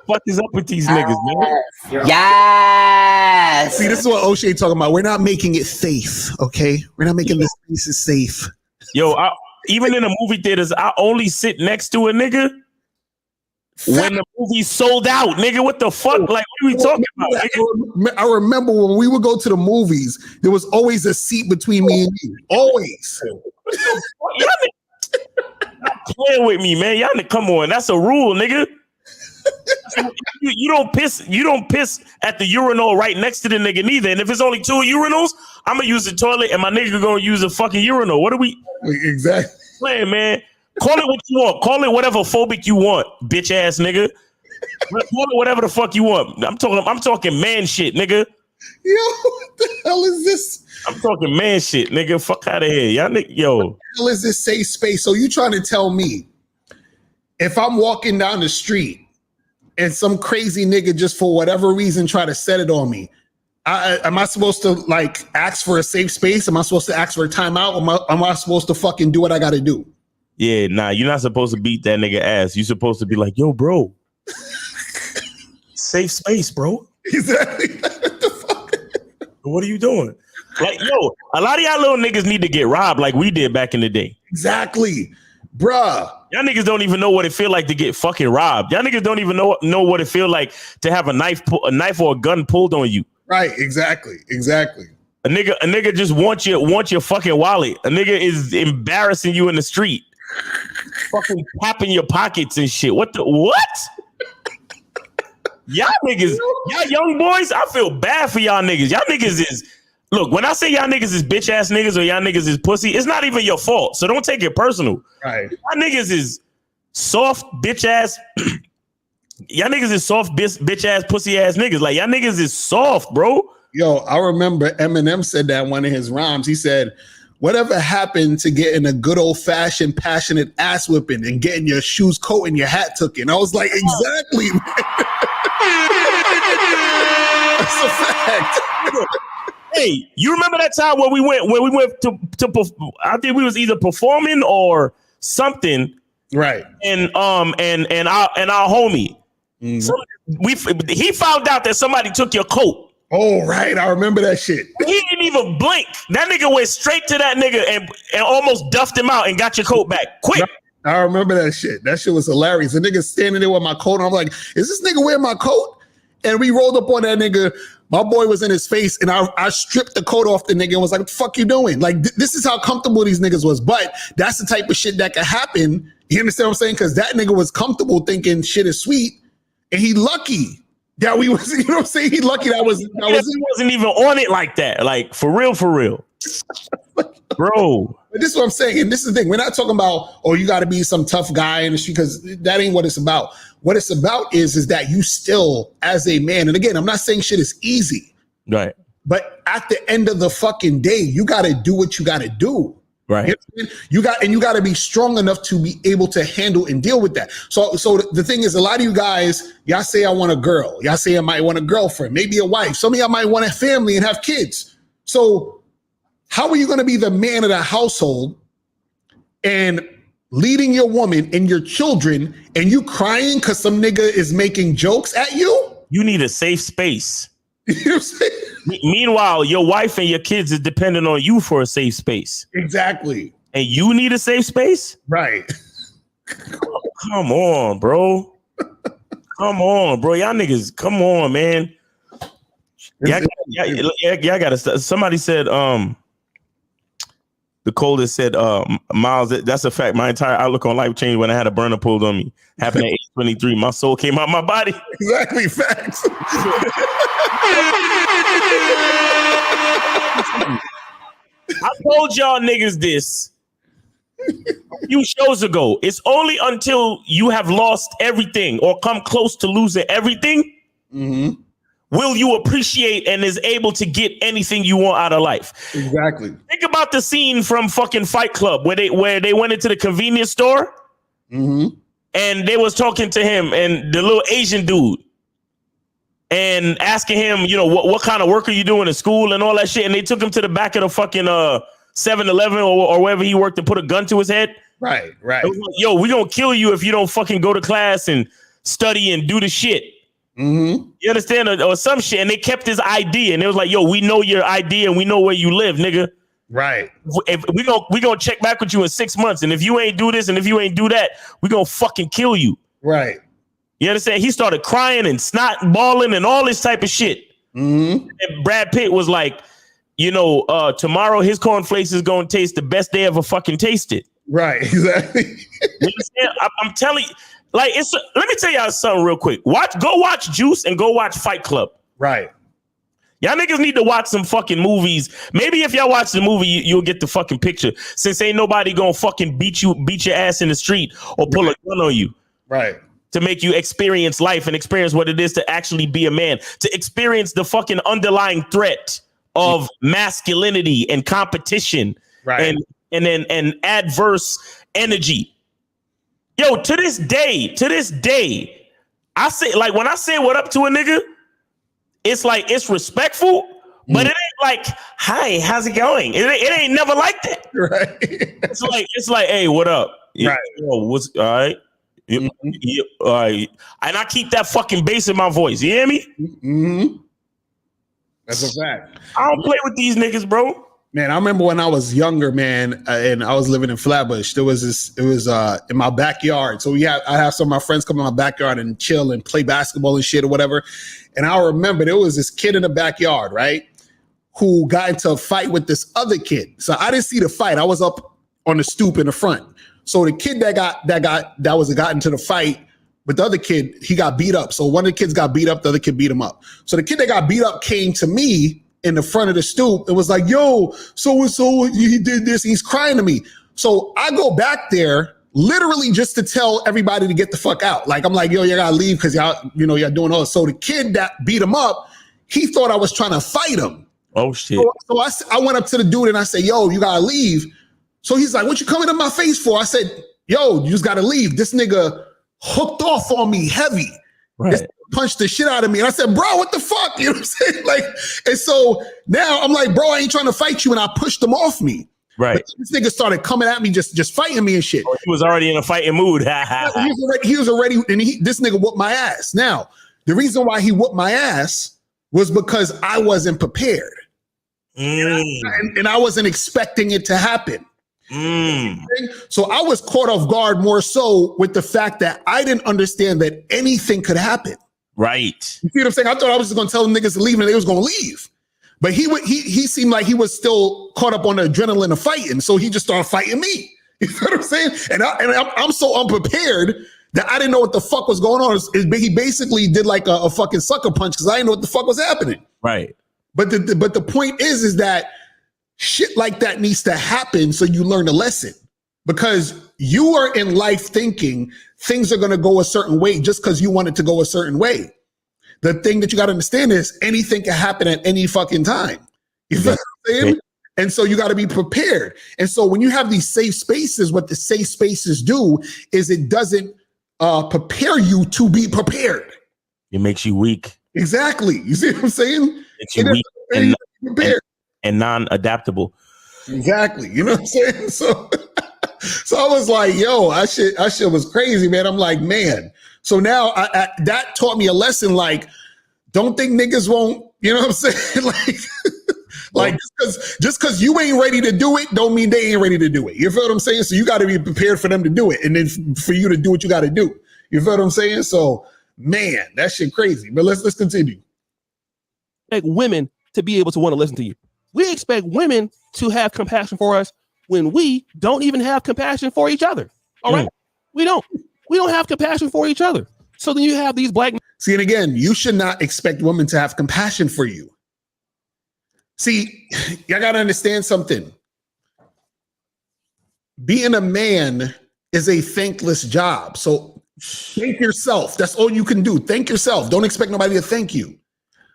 What is up with these niggas, man? Yes. See, this is what O'Shea talking about. We're not making it safe, okay? We're not making this spaces safe. Yo, even in the movie theaters, I only sit next to a nigga when the movie's sold out, nigga. What the fuck? Like, what are we talking about? Nigga? I remember when we would go to the movies, there was always a seat between me and you. Always. Y'all playing with me, man. Y'all come on. That's a rule, nigga. You don't piss at the urinal right next to the nigga neither. And if it's only 2 urinals, I'm gonna use the toilet and my nigga gonna use a fucking urinal. What are we exactly playing, man? Call it what you want. Call it whatever phobic you want, bitch ass nigga. Call it whatever the fuck you want. I'm talking man shit, nigga. Yo, what the hell is this? I'm talking man shit, nigga. Fuck out of here. Y'all nigga, yo. What the hell is this safe space? So you trying to tell me if I'm walking down the street and some crazy nigga just for whatever reason try to set it on me, am I supposed to like ask for a safe space? Am I supposed to ask for a timeout? Am I supposed to fucking do what I got to do? Yeah, nah, you're not supposed to beat that nigga ass. You're supposed to be like, yo, bro, safe space, bro. Exactly. What the fuck? What are you doing? Like, yo, a lot of y'all little niggas need to get robbed like we did back in the day. Exactly. Bruh. Y'all niggas don't even know what it feel like to get fucking robbed. Y'all niggas don't even know what it feel like to have a knife or a gun pulled on you. Right, exactly. A nigga just wants your fucking wallet. A nigga is embarrassing you in the street. Fucking tapping your pockets and shit. What? Y'all niggas, y'all young boys, I feel bad for y'all niggas. Y'all niggas is, look, when I say y'all niggas is bitch ass niggas or y'all niggas is pussy, it's not even your fault. So don't take it personal. Right. Y'all niggas is soft bitch ass. Y'all niggas is soft bitch ass pussy ass niggas. Like y'all niggas is soft, bro. Yo, I remember Eminem said that in one of his rhymes. He said, whatever happened to getting a good old fashioned passionate ass whipping and getting your shoes coat and your hat took in? I was like, exactly, man. That's a fact. Hey, you remember that time when we went to I think we was either performing or something. Right. And our homie. Mm-hmm. He found out that somebody took your coat. Oh, right. I remember that shit. He didn't even blink. That nigga went straight to that nigga and almost duffed him out and got your coat back. Quick. I remember that shit. That shit was hilarious. The nigga standing there with my coat. And I'm like, is this nigga wearing my coat? And we rolled up on that nigga. My boy was in his face, and I stripped the coat off the nigga and was like, what the fuck you doing? Like, this is how comfortable these niggas was. But that's the type of shit that could happen. You understand what I'm saying? Because that nigga was comfortable thinking shit is sweet. And he lucky that we was, you know what I'm saying? He lucky that was. He wasn't even on it like that. Like, for real. Bro. But this is what I'm saying. And this is the thing. We're not talking about, oh, you got to be some tough guy in the street, because that ain't what it's about. What it's about is that you still, as a man, and again, I'm not saying shit is easy. Right. But at the end of the fucking day, you got to do what you got to do. Right. You got to be strong enough to be able to handle and deal with that. So the thing is, a lot of you guys, y'all say I want a girl. Y'all say I might want a girlfriend, maybe a wife. Some of y'all might want a family and have kids. So how are you going to be the man of the household and leading your woman and your children, and you crying because some nigga is making jokes at you? You need a safe space. You know what I'm saying? Meanwhile, your wife and your kids is dependent on you for a safe space. Exactly. And you need a safe space? Right. Come on, bro. Come on, bro. Y'all niggas, come on, man. Y'all gotta stop. Somebody said, the coldest said, Miles, that's a fact. My entire outlook on life changed when I had a burner pulled on me. Happened at age 23. My soul came out my body. Exactly. Facts. I told y'all niggas this a few shows ago. It's only until you have lost everything or come close to losing everything will you appreciate and is able to get anything you want out of life. Exactly. Think about the scene from fucking Fight Club where they went into the convenience store and they was talking to him and the little Asian dude and asking him, you know, what kind of work are you doing in school and all that shit. And they took him to the back of the fucking 7-Eleven or wherever he worked and put a gun to his head. Right. Like, yo, we gonna kill you if you don't fucking go to class and study and do the shit. You understand? Or some shit. And they kept his ID and it was like, yo, we know your ID and we know where you live, nigga. Right. If we gonna check back with you in 6 months. And if you ain't do this and if you ain't do that, we gonna fucking kill you. Right. You understand? He started crying and snot balling and all this type of shit. And Brad Pitt was like, you know, tomorrow his cornflakes is gonna taste the best they ever fucking tasted. Right. Exactly. You understand? I'm telling you, like, let me tell y'all something real quick. Go watch Juice and go watch Fight Club. Right. Y'all niggas need to watch some fucking movies. Maybe if y'all watch the movie, you'll get the fucking picture. Since ain't nobody gonna fucking beat your ass in the street or pull a gun on you. Right. To make you experience life and experience what it is to actually be a man. To experience the fucking underlying threat of masculinity and competition. Right. And adverse energy. Yo, to this day, I say, like, when I say what up to a nigga, it's like, it's respectful, but it ain't like, hi, how's it going? It ain't never like that. Right. It's like, hey, what up? Right. Yo, what's all right? Yeah, all right. And I keep that fucking bass in my voice. You hear me? Mm-hmm. That's a fact. I don't play with these niggas, bro. Man, I remember when I was younger, man, and I was living in Flatbush. It was in my backyard. So I have some of my friends come in my backyard and chill and play basketball and shit or whatever. And I remember there was this kid in the backyard, right, who got into a fight with this other kid. So I didn't see the fight. I was up on the stoop in the front. So the kid that got into the fight with the other kid, he got beat up. So one of the kids got beat up, the other kid beat him up. So the kid that got beat up came to me in the front of the stoop and was like, yo, so-and-so, he did this. He's crying to me. So I go back there literally just to tell everybody to get the fuck out. Like, I'm like, yo, you gotta leave because y'all doing all this. So the kid that beat him up, he thought I was trying to fight him. Oh, shit. So I went up to the dude and I said, yo, you gotta leave. So he's like, what you coming in my face for? I said, yo, you just gotta leave. This nigga hooked off on me heavy. Right. This punched the shit out of me. And I said, bro, what the fuck? You know what I'm saying? Like, and so now I'm like, bro, I ain't trying to fight you. And I pushed him off me. Right. But this nigga started coming at me, just fighting me and shit. Oh, he was already in a fighting mood. he was already, and this nigga whooped my ass. Now, the reason why he whooped my ass was because I wasn't prepared. And I wasn't expecting it to happen. So I was caught off guard more so with the fact that I didn't understand that anything could happen. Right. You see what I'm saying? I thought I was just going to tell them niggas to leave and they was going to leave. But he seemed like he was still caught up on the adrenaline of fighting. So he just started fighting me. You know what I'm saying? And I'm so unprepared that I didn't know what the fuck was going on. He basically did like a fucking sucker punch because I didn't know what the fuck was happening. Right. But the point is that shit like that needs to happen so you learn a lesson. Because you are in life thinking things are going to go a certain way just because you want it to go a certain way. The thing that you got to understand is anything can happen at any fucking time. You feel what I'm saying? And so you got to be prepared. And so when you have these safe spaces, what the safe spaces do is it doesn't prepare you to be prepared. It makes you weak. Exactly. You see what I'm saying? Makes you weak and non-adaptable. Exactly. You know what I'm saying? So I was like, yo, I shit was crazy, man. I'm like, man. So now that taught me a lesson. Like, don't think niggas won't, you know what I'm saying? like just because you ain't ready to do it, don't mean they ain't ready to do it. You feel what I'm saying? So you got to be prepared for them to do it. And then for you to do what you got to do. You feel what I'm saying? So, man, that shit crazy. But let's continue. Like women to be able to want to listen to you. We expect women to have compassion for us when we don't even have compassion for each other. All right? We don't have compassion for each other. So then you have these black. See, and again, you should not expect women to have compassion for you. See, y'all got to understand something. Being a man is a thankless job. So thank yourself. That's all you can do. Thank yourself. Don't expect nobody to thank you.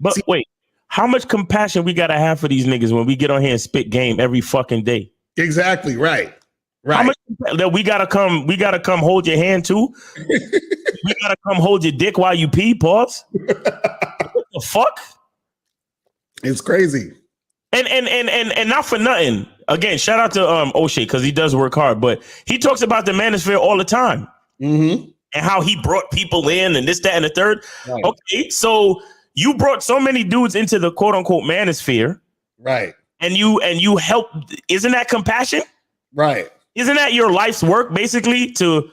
But see, wait, how much compassion we got to have for these niggas when we get on here and spit game every fucking day? Exactly. Right. How much that we gotta come hold your hand too? We gotta come hold your dick while you pee, pause. What the fuck? It's crazy. And not for nothing. Again, shout out to O'Shea because he does work hard, but he talks about the manosphere all the time. And how he brought people in and this, that, and the third. Right. Okay, so you brought so many dudes into the quote unquote manosphere. Right. And you helped. Isn't that compassion? Right. Isn't that your life's work, basically, to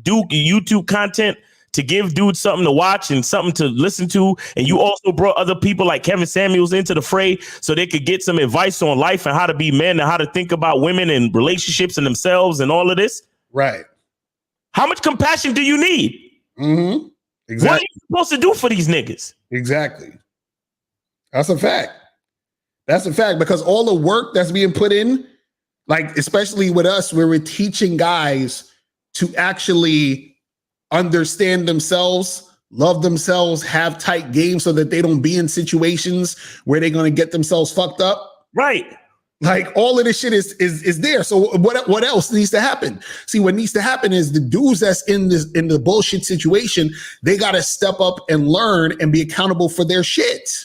do YouTube content, to give dudes something to watch and something to listen to? And you also brought other people like Kevin Samuels into the fray so they could get some advice on life and how to be men and how to think about women and relationships and themselves and all of this. Right. How much compassion do you need? Exactly. What are you supposed to do for these niggas? Exactly. That's a fact. That's a fact, because all the work that's being put in, like especially with us, where we're teaching guys to actually understand themselves, love themselves, have tight games so that they don't be in situations where they're going to get themselves fucked up. Right. Like all of this shit is there. So what else needs to happen? See, what needs to happen is the dudes that's in the bullshit situation, they got to step up and learn and be accountable for their shit.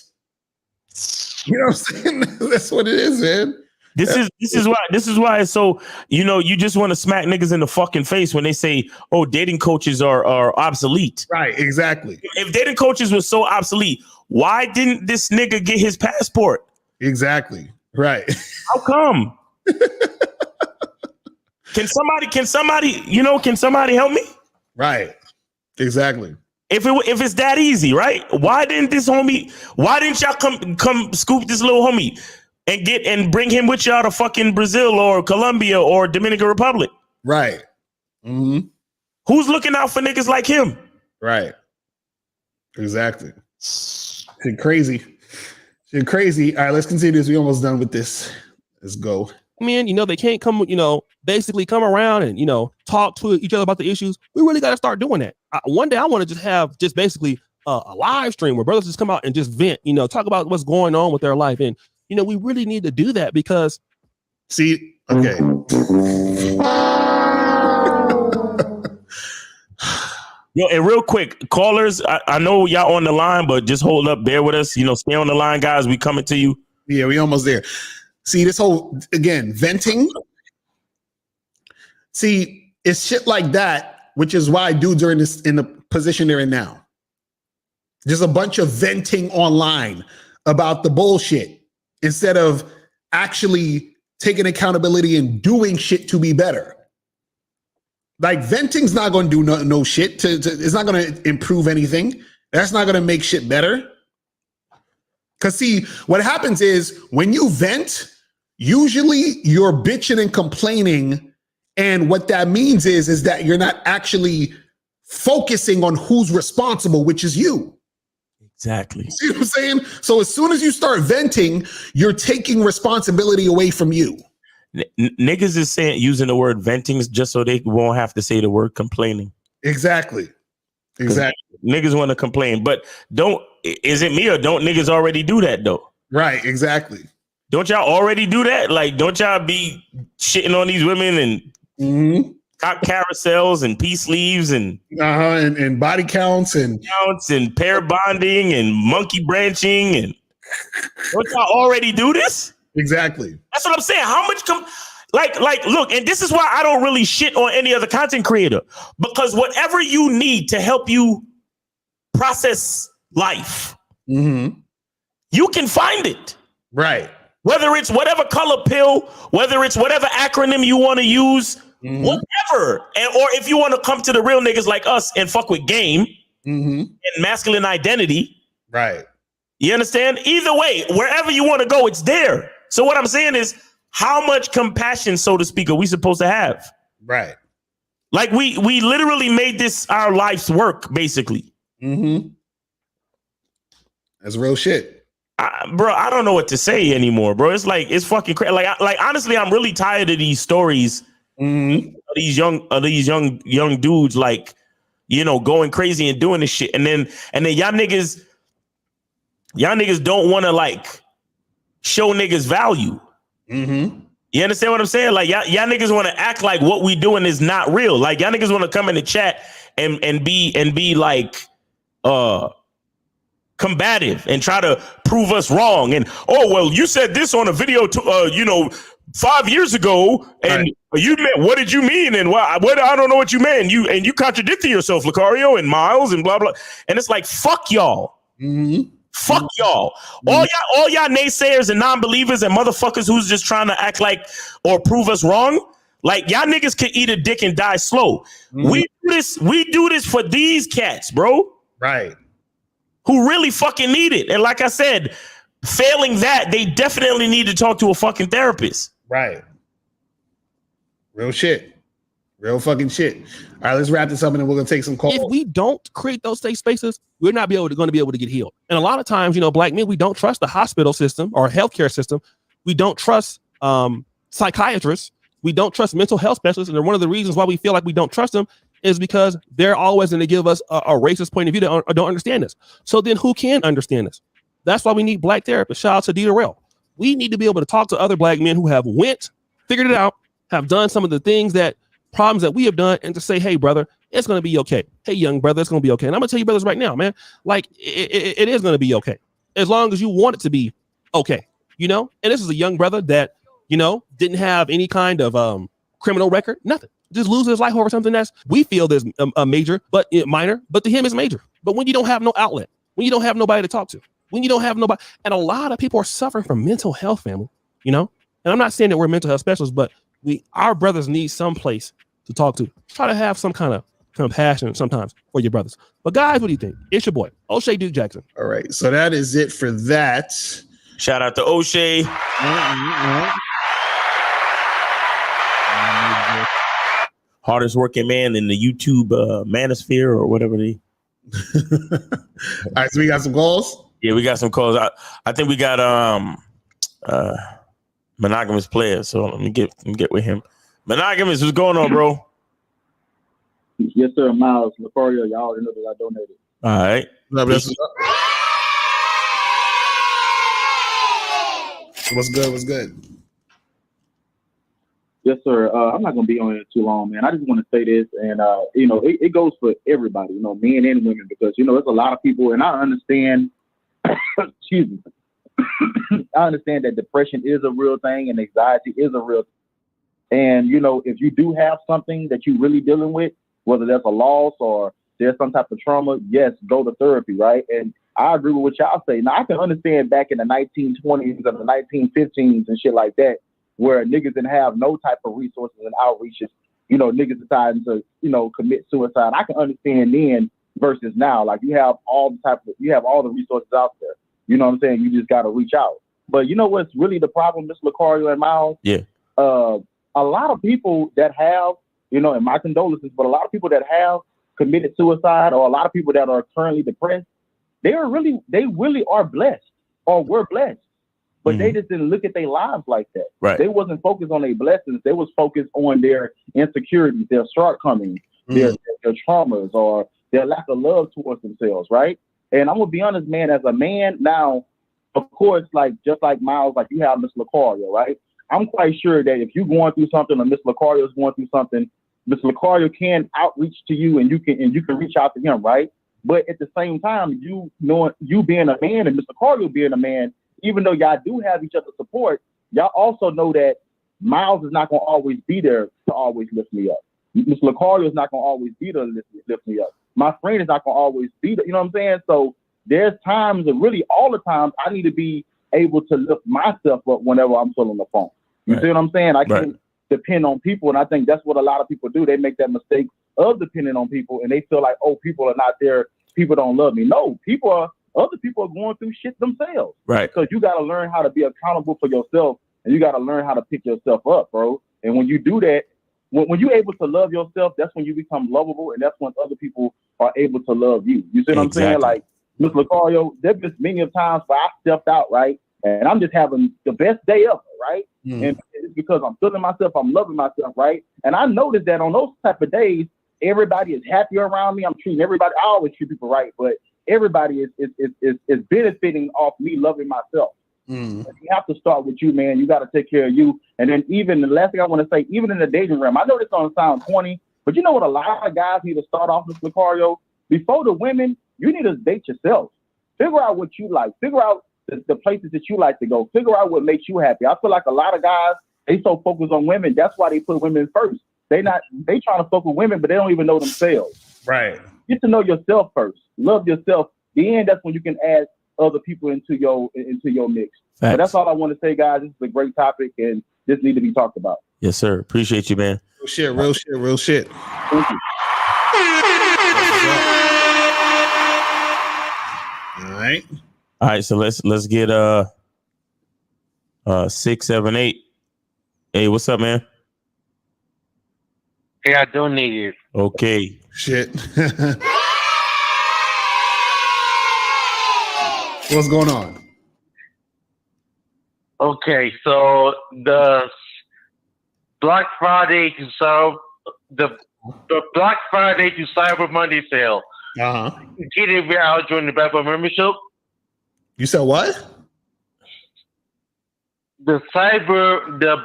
You know what I'm saying? That's what it is, man. This is why it's so, you just want to smack niggas in the fucking face when they say, oh, dating coaches are obsolete. Right, exactly. If dating coaches were so obsolete, why didn't this nigga get his passport? Exactly. Right. How come? Can somebody help me? Right. Exactly. If it's that easy, right? Why didn't y'all come scoop this little homie and bring him with y'all to fucking Brazil or Colombia or Dominican Republic? Right. Mm-hmm. Who's looking out for niggas like him? Right. Exactly. Shit crazy. All right, let's continue this. We almost done with this. Let's go. Man, they can't come, basically come around and, talk to each other about the issues. We really got to start doing that. One day I want to just have basically a live stream where brothers just come out and just vent, talk about what's going on with their life. And, we really need to do that because. See, okay. Yo, and real quick, callers, I know y'all on the line, but just hold up, bear with us. Stay on the line, guys. We coming to you. Yeah, we almost there. See, this whole, again, venting. See, it's shit like that, which is why dudes are in the position they're in now. Just a bunch of venting online about the bullshit instead of actually taking accountability and doing shit to be better. Like venting's not going to do no shit. It's not going to improve anything. That's not going to make shit better. Because see, what happens is when you vent, usually you're bitching and complaining. And what that means is that you're not actually focusing on who's responsible, which is you. Exactly. See what I'm saying? So as soon as you start venting, you're taking responsibility away from you. Niggas is using the word venting just so they won't have to say the word complaining. Exactly. Niggas want to complain, but is it me or don't niggas already do that though? Right, exactly. Don't y'all already do that? Like, don't y'all be shitting on these women and cock carousels and peace sleeves and body counts and pair bonding and monkey branching and don't y'all already do this? Exactly. That's what I'm saying. How much look, and this is why I don't really shit on any other content creator, because whatever you need to help you process life, you can find it. Right. Whether it's whatever color pill, whether it's whatever acronym you want to use, whatever. Or if you want to come to the real niggas like us and fuck with game and masculine identity. Right. You understand? Either way, wherever you want to go, it's there. So what I'm saying is, how much compassion, so to speak, are we supposed to have? Right. Like we literally made this our life's work, basically. That's real shit. Bro, I don't know what to say anymore, bro. It's like, it's fucking crazy. Like honestly, I'm really tired of these stories. These young dudes, like, going crazy and doing this shit. And then y'all niggas don't want to like show niggas value. You understand what I'm saying? Like y'all niggas want to act like what we doing is not real. Like y'all niggas want to come in the chat and be like combative and try to prove us wrong. And you said this on a video 5 years ago, and you meant, what did you mean? And what I don't know what you meant. You contradicted yourself, Lucario and Miles and blah blah. And it's like, fuck y'all. Fuck y'all. All y'all naysayers and non-believers and motherfuckers who's just trying to act like or prove us wrong. Like y'all niggas can eat a dick and die slow. We do this for these cats, bro. Right. Who really fucking need it. And like I said, failing that, they definitely need to talk to a fucking therapist. Right. Real shit. Real fucking shit. All right, let's wrap this up and then we're gonna take some calls. If we don't create those safe spaces, we're not going to be able to get healed. And a lot of times, black men, we don't trust the hospital system or healthcare system. We don't trust psychiatrists. We don't trust mental health specialists. And one of the reasons why we feel like we don't trust them is because they're always going to give us a racist point of view that don't understand this. So then who can understand this? That's why we need black therapists. Shout out to Dita Rell. We need to be able to talk to other black men who have figured it out, have done some of the problems that we have done, and to say, hey, brother, it's going to be okay. Hey, young brother, it's going to be okay. And I'm going to tell you brothers right now, man, like it is going to be okay. As long as you want it to be okay, And this is a young brother that, didn't have any kind of criminal record, nothing. Just lose his life over something that's we feel is a major, but minor, but to him is major. But when you don't have no outlet, when you don't have nobody to talk to, when you don't have nobody, and a lot of people are suffering from mental health, family, And I'm not saying that we're mental health specialists, but our brothers need some place to talk to. Try to have some kind of compassion sometimes for your brothers. But guys, what do you think? It's your boy, O'Shea Duke Jackson. All right, so that is it for that. Shout out to O'Shea. Hardest working man in the YouTube manosphere or whatever they. All right, so we got some calls. Yeah, we got some calls. I think we got monogamous player. So let me get with him. Monogamous, what's going on, bro? Yes, sir. Miles Laforio, y'all already know that I donated. All right. What's good? What's good? Yes, sir. I'm not going to be on here too long, man. I just want to say this, and it goes for everybody, men and women, because there's a lot of people, and I understand. Excuse me. I understand that depression is a real thing and anxiety is a real thing. And, if you do have something that you're really dealing with, whether that's a loss or there's some type of trauma, yes, go to therapy, right? And I agree with what y'all say. Now, I can understand back in the 1920s and the 1915s and shit like that, where niggas didn't have no type of resources and outreaches, niggas deciding to, commit suicide. I can understand then versus now. Like, you have all the resources out there. You know what I'm saying? You just got to reach out. But you know what's really the problem, Mr. Lucario and Miles? Yeah. A lot of people that have, and my condolences, but a lot of people that have committed suicide or a lot of people that are currently depressed, they really are blessed or were blessed. But they just didn't look at their lives like that. Right. They wasn't focused on their blessings. They was focused on their insecurities, their shortcomings, their traumas, or their lack of love towards themselves, right? And I'm going to be honest, man, as a man now, of course, just like Miles, like you have Miss Lucario, right? I'm quite sure that if you're going through something or Miss Lucario is going through something, Miss Lucario can outreach to you and you can reach out to him, right? But at the same time, you being a man and Mr. Lucario being a man, even though y'all do have each other's support, y'all also know that Miles is not going to always be there to always lift me up. Mr. Lucario is not going to always be there to lift me up. My friend is not going to always be there. You know what I'm saying? So there's times, and really all the times, I need to be able to lift myself up whenever I'm feeling the phone. You see what I'm saying? I can't depend on people, and I think that's what a lot of people do. They make that mistake of depending on people, and they feel like, oh, people are not there. People don't love me. No, other people are going through shit themselves. Right. Because you got to learn how to be accountable for yourself, and you got to learn how to pick yourself up, bro. And when you do that, when you're able to love yourself, that's when you become lovable, and that's when other people are able to love you. You see what I'm saying? Like, Mr. Lucario, there's been many of times where I stepped out, right? And I'm just having the best day ever, right? And it's because I'm feeling myself, I'm loving myself, right? And I noticed that on those type of days, everybody is happy around me. I'm treating everybody. I always treat people right, but everybody is benefiting off me loving myself. You have to start with you, man. You got to take care of you. And then even the last thing I want to say, even in the dating realm, I know this don't sound corny, but you know what a lot of guys need to start off with, Lucario? Before the women, you need to date yourself. Figure out what you like. Figure out the places that you like to go. Figure out what makes you happy. I feel like a lot of guys, they so focused on women. That's why they put women first. They trying to fuck with women, but they don't even know themselves. Right. Get to know yourself first. Love yourself. Then that's when you can add other people into your mix. But that's all I want to say, guys. This is a great topic, and this needs to be talked about. Yes, sir. Appreciate you, man. Real shit. Thank you. All right. So let's get 6, 7, 8. Hey, what's up, man? Hey, I donated. Okay. Shit. What's going on? Okay, so the Black Friday to the Black Friday to Cyber Monday sale. Get it without joining the Bad Boy membership. You said what? The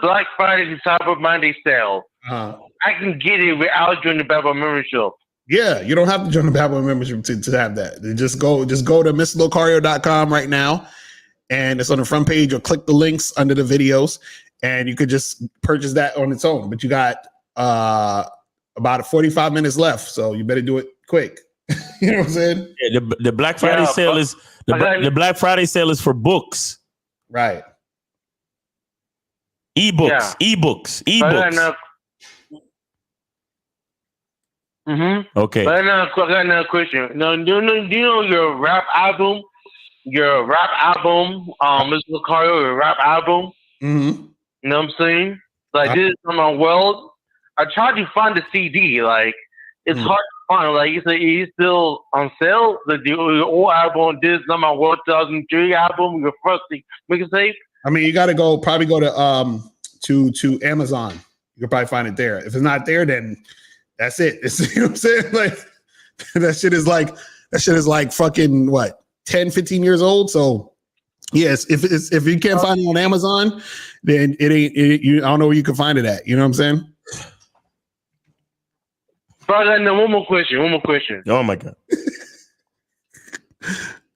Black Friday to Cyber Monday sale. I can get it without joining the Bad Boy membership. Yeah, you don't have to join the Bad Boy membership to have that. Just go to MrLocario.com right now, and it's on the front page, or click the links under the videos, and you could just purchase that on its own. But you got about 45 minutes left, so you better do it quick. You know what I'm saying? Yeah, the Black Friday sale is the Black Friday sale is for books, right? Ebooks. Okay. But I got another question. Now, do you know your rap album? Mr. Lucario, your rap album? Mm-hmm. You know what I'm saying? Like, this is on my world. I tried to find the CD. Like, it's hard to find. Like, it's still on sale. The old album, this is on my world 2003 album, your first mixtape. I mean, you got to probably go to Amazon. You can probably find it there. If it's not there, then that's it. You know what I'm saying? Like, that shit is like fucking what, 10, 15 years old. So yes, if you can't find it on Amazon, then it ain't. I don't know where you can find it at. You know what I'm saying? Bro, one more question. Oh my god.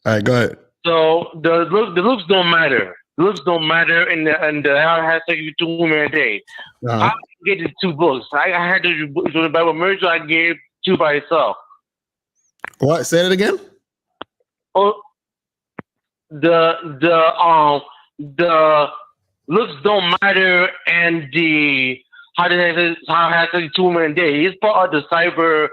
All right, go ahead. So the looks don't matter. Looks don't matter in the hashtag 2 women a day. How do you get the 2 books? I had to do the Bible merge. I gave 2 by itself. What? Say it again. Oh, the looks don't matter, and the how hashtag 2 women a day is part of the Cyber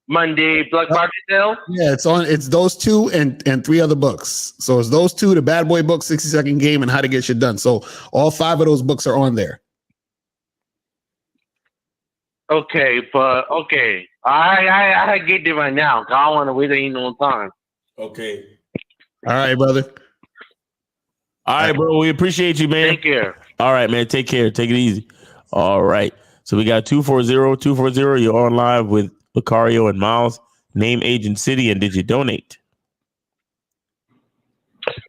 Monday Black Friday sale. Yeah, it's those 2 and 3 other books. So it's those 2, the Bad Boy book, 60-second game, and How to Get Shit Done. So all 5 of those books are on there. Okay, but okay, I get it right now. I don't want to wait any no time. Okay. All right, brother. All right, bro. We appreciate you, man. Take care. All right, man. Take care. Take it easy. All right. So we got 240. You're on live with Lucario and Miles. Name, age, and city, and did you donate?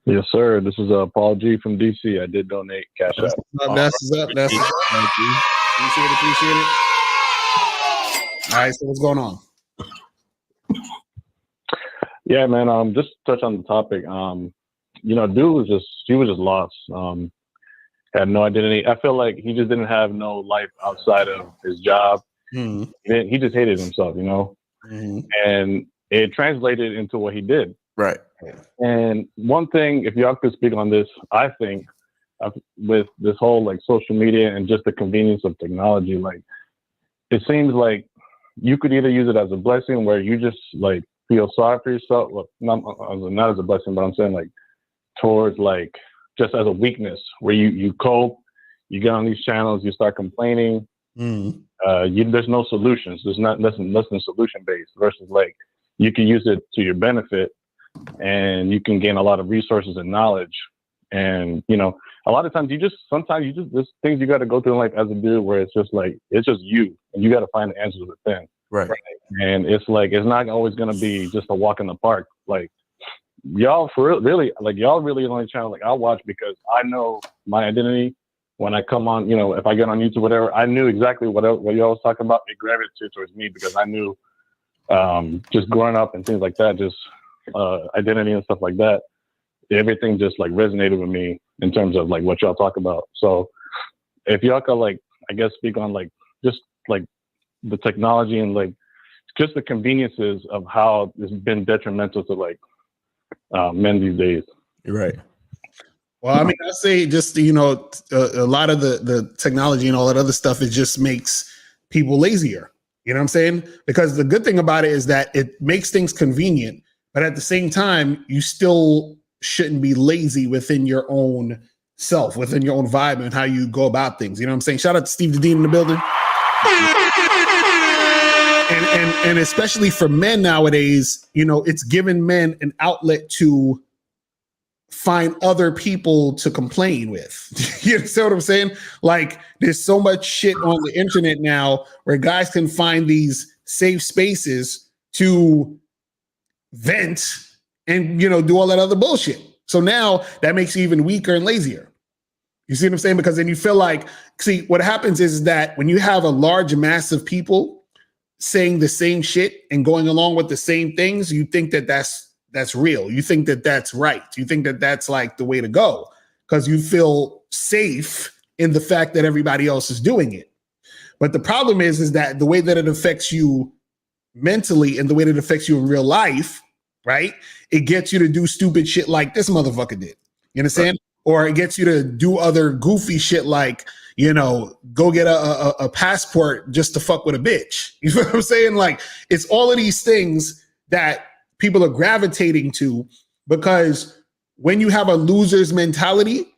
Yes, sir. This is Paul G from DC. I did donate cash out. That's up. Appreciate it. All right, so what's going on? Yeah, man. Just to touch on the topic. Dude was just lost. Had no identity. I feel like he just didn't have no life outside of his job. He just hated himself, and it translated into what he did. Right. And one thing, if y'all could speak on this, I think with this whole like social media and just the convenience of technology, like it seems like you could either use it as a blessing where you just like feel sorry for yourself. Well, not as a blessing, but I'm saying like towards like just as a weakness where you cope, you get on these channels, you start complaining. There's no solutions. There's nothing solution based versus like you can use it to your benefit and you can gain a lot of resources and knowledge. And, a lot of times there's things you got to go through in life as a dude where it's just you and you got to find the answers within. Right. And it's like, it's not always going to be just a walk in the park. Like y'all y'all really only channel, like I'll watch because I know my identity. When I come on, if I get on YouTube, whatever, I knew exactly what y'all was talking about. It gravitated towards me because I knew just growing up and things like that, just identity and stuff like that. Everything just like resonated with me in terms of like what y'all talk about. So if y'all could like, I guess, speak on like just like the technology and like just the conveniences of how it's been detrimental to like men these days. You're right. Well, I mean, I say just, a lot of the technology and all that other stuff, it just makes people lazier. You know what I'm saying? Because the good thing about it is that it makes things convenient, but at the same time, you still shouldn't be lazy within your own self, within your own vibe and how you go about things. You know what I'm saying? Shout out to Steve the Dean in the building. and especially for men nowadays, you know, it's given men an outlet to find other people to complain with. You know what I'm saying? Like, there's so much shit on the internet now where guys can find these safe spaces to vent and, you know, do all that other bullshit. So now that makes you even weaker and lazier. You see what I'm saying? Because then you feel like, see, what happens is that when you have a large mass of people saying the same shit and going along with the same things, you think that that's real. You think that that's right. You think that that's like the way to go because you feel safe in the fact that everybody else is doing it. But the problem is that the way that it affects you mentally and the way that it affects you in real life, right? It gets you to do stupid shit like this motherfucker did. You understand? Right. Or it gets you to do other goofy shit like, you know, go get a passport just to fuck with a bitch. You know what I'm saying? Like, it's all of these things that people are gravitating to because when you have a loser's mentality,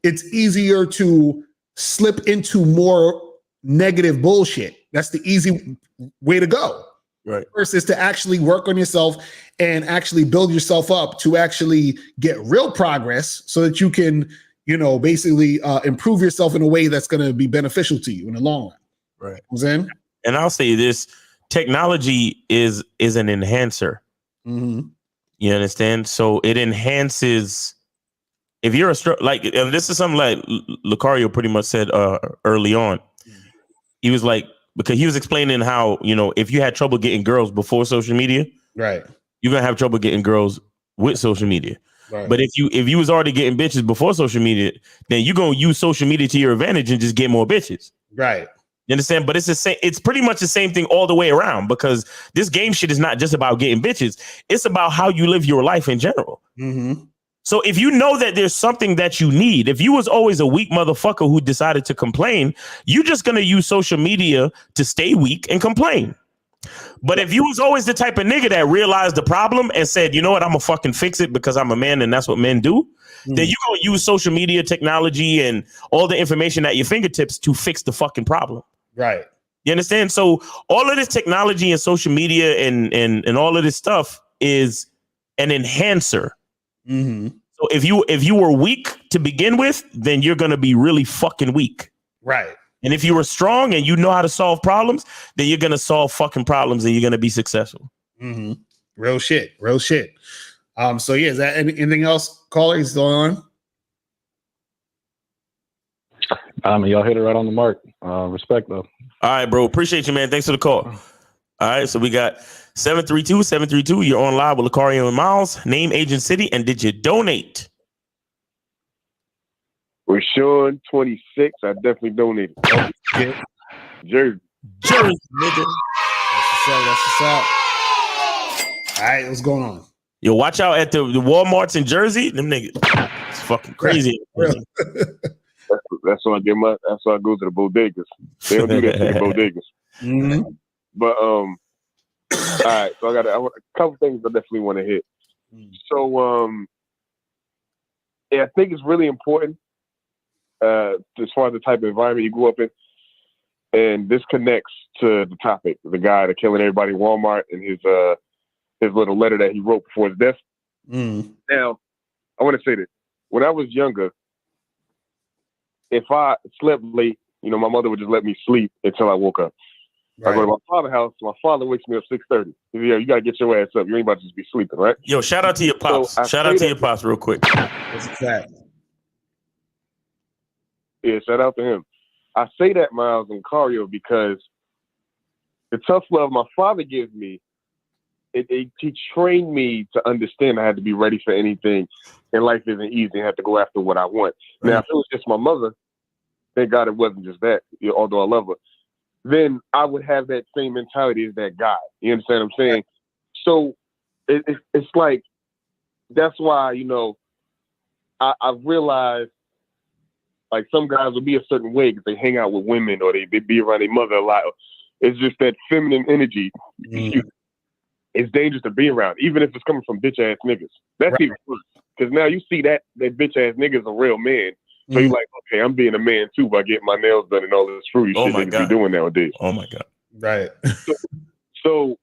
it's easier to slip into more negative bullshit. That's the easy way to go. Right. First is to actually work on yourself and actually build yourself up to actually get real progress so that you can, you know, basically improve yourself in a way that's going to be beneficial to you in the long run. Right. You know what I'm saying? And I'll say this, technology is an enhancer. Mm-hmm. You understand? So it enhances. If you're like, and this is something like Lucario pretty much said early on. He was like, because he was explaining how, you know, if you had trouble getting girls before social media, right, you're gonna have trouble getting girls with social media. Right. But if you was already getting bitches before social media, then you're gonna use social media to your advantage and just get more bitches. Right. You understand? But it's the same. It's pretty much the same thing all the way around because this game shit is not just about getting bitches. It's about how you live your life in general. Mm-hmm. So if you know that there's something that you need, if you was always a weak motherfucker who decided to complain, you're just going to use social media to stay weak and complain. But if you was always the type of nigga that realized the problem and said, you know what, I'm going to fucking fix it because I'm a man and that's what men do, then you're going to use social media, technology, and all the information at your fingertips to fix the fucking problem. Right. You understand? So all of this technology and social media and all of this stuff is an enhancer. Mm-hmm. So if you were weak to begin with, then you're gonna be really fucking weak. Right. And if you were strong and you know how to solve problems, then you're gonna solve fucking problems and you're gonna be successful. Mm-hmm. Real shit. Real shit. So yeah, is that anything else, caller? Is still on? Y'all hit it right on the mark. Respect though. All right, bro. Appreciate you, man. Thanks for the call. All right, so we got 732. You're on live with Lucario and Miles. Name, age, and city, and did you donate? Rashawn, 26. I definitely donated. Jersey. Jersey, nigga. That's what's up. All right, what's going on? Yo, watch out at the Walmarts in Jersey. Them niggas, it's fucking crazy. That's why I get my. That's why I go to the bodegas. They don't do that to the bodegas. Mm-hmm. But all right. So I got a couple things I definitely want to hit. So yeah, I think it's really important as far as the type of environment you grew up in, and this connects to the topic. The guy that killing everybody in Walmart and his little letter that he wrote before his death. Mm. Now, I want to say this: when I was younger, if I slept late, you know, my mother would just let me sleep until I woke up. Right. I go to my father's house. My father wakes me up 6:30. Yeah, you gotta get your ass up. You ain't about to just be sleeping, right? Yo, shout out to your pops. So shout out to your pops, real quick. That's a fact. Yeah, shout out to him. I say that, Miles and Cario, because the tough love my father gives me, he trained me to understand I had to be ready for anything, and life isn't easy. I have to go after what I want. Right. Now, if it was just my mother, thank God it wasn't just that. You know, although I love her, then I would have that same mentality as that guy. You understand what I'm saying? So it's like, that's why, you know, I realized, like, some guys will be a certain way because they hang out with women or they be around their mother a lot. It's just that feminine energy. It's dangerous to be around, even if it's coming from bitch ass niggas. That's even worse. Because now you see that bitch ass nigga's a real man. So you're like, okay, I'm being a man too by getting my nails done and all this fruity shit niggas be doing nowadays. Oh my God. Right. So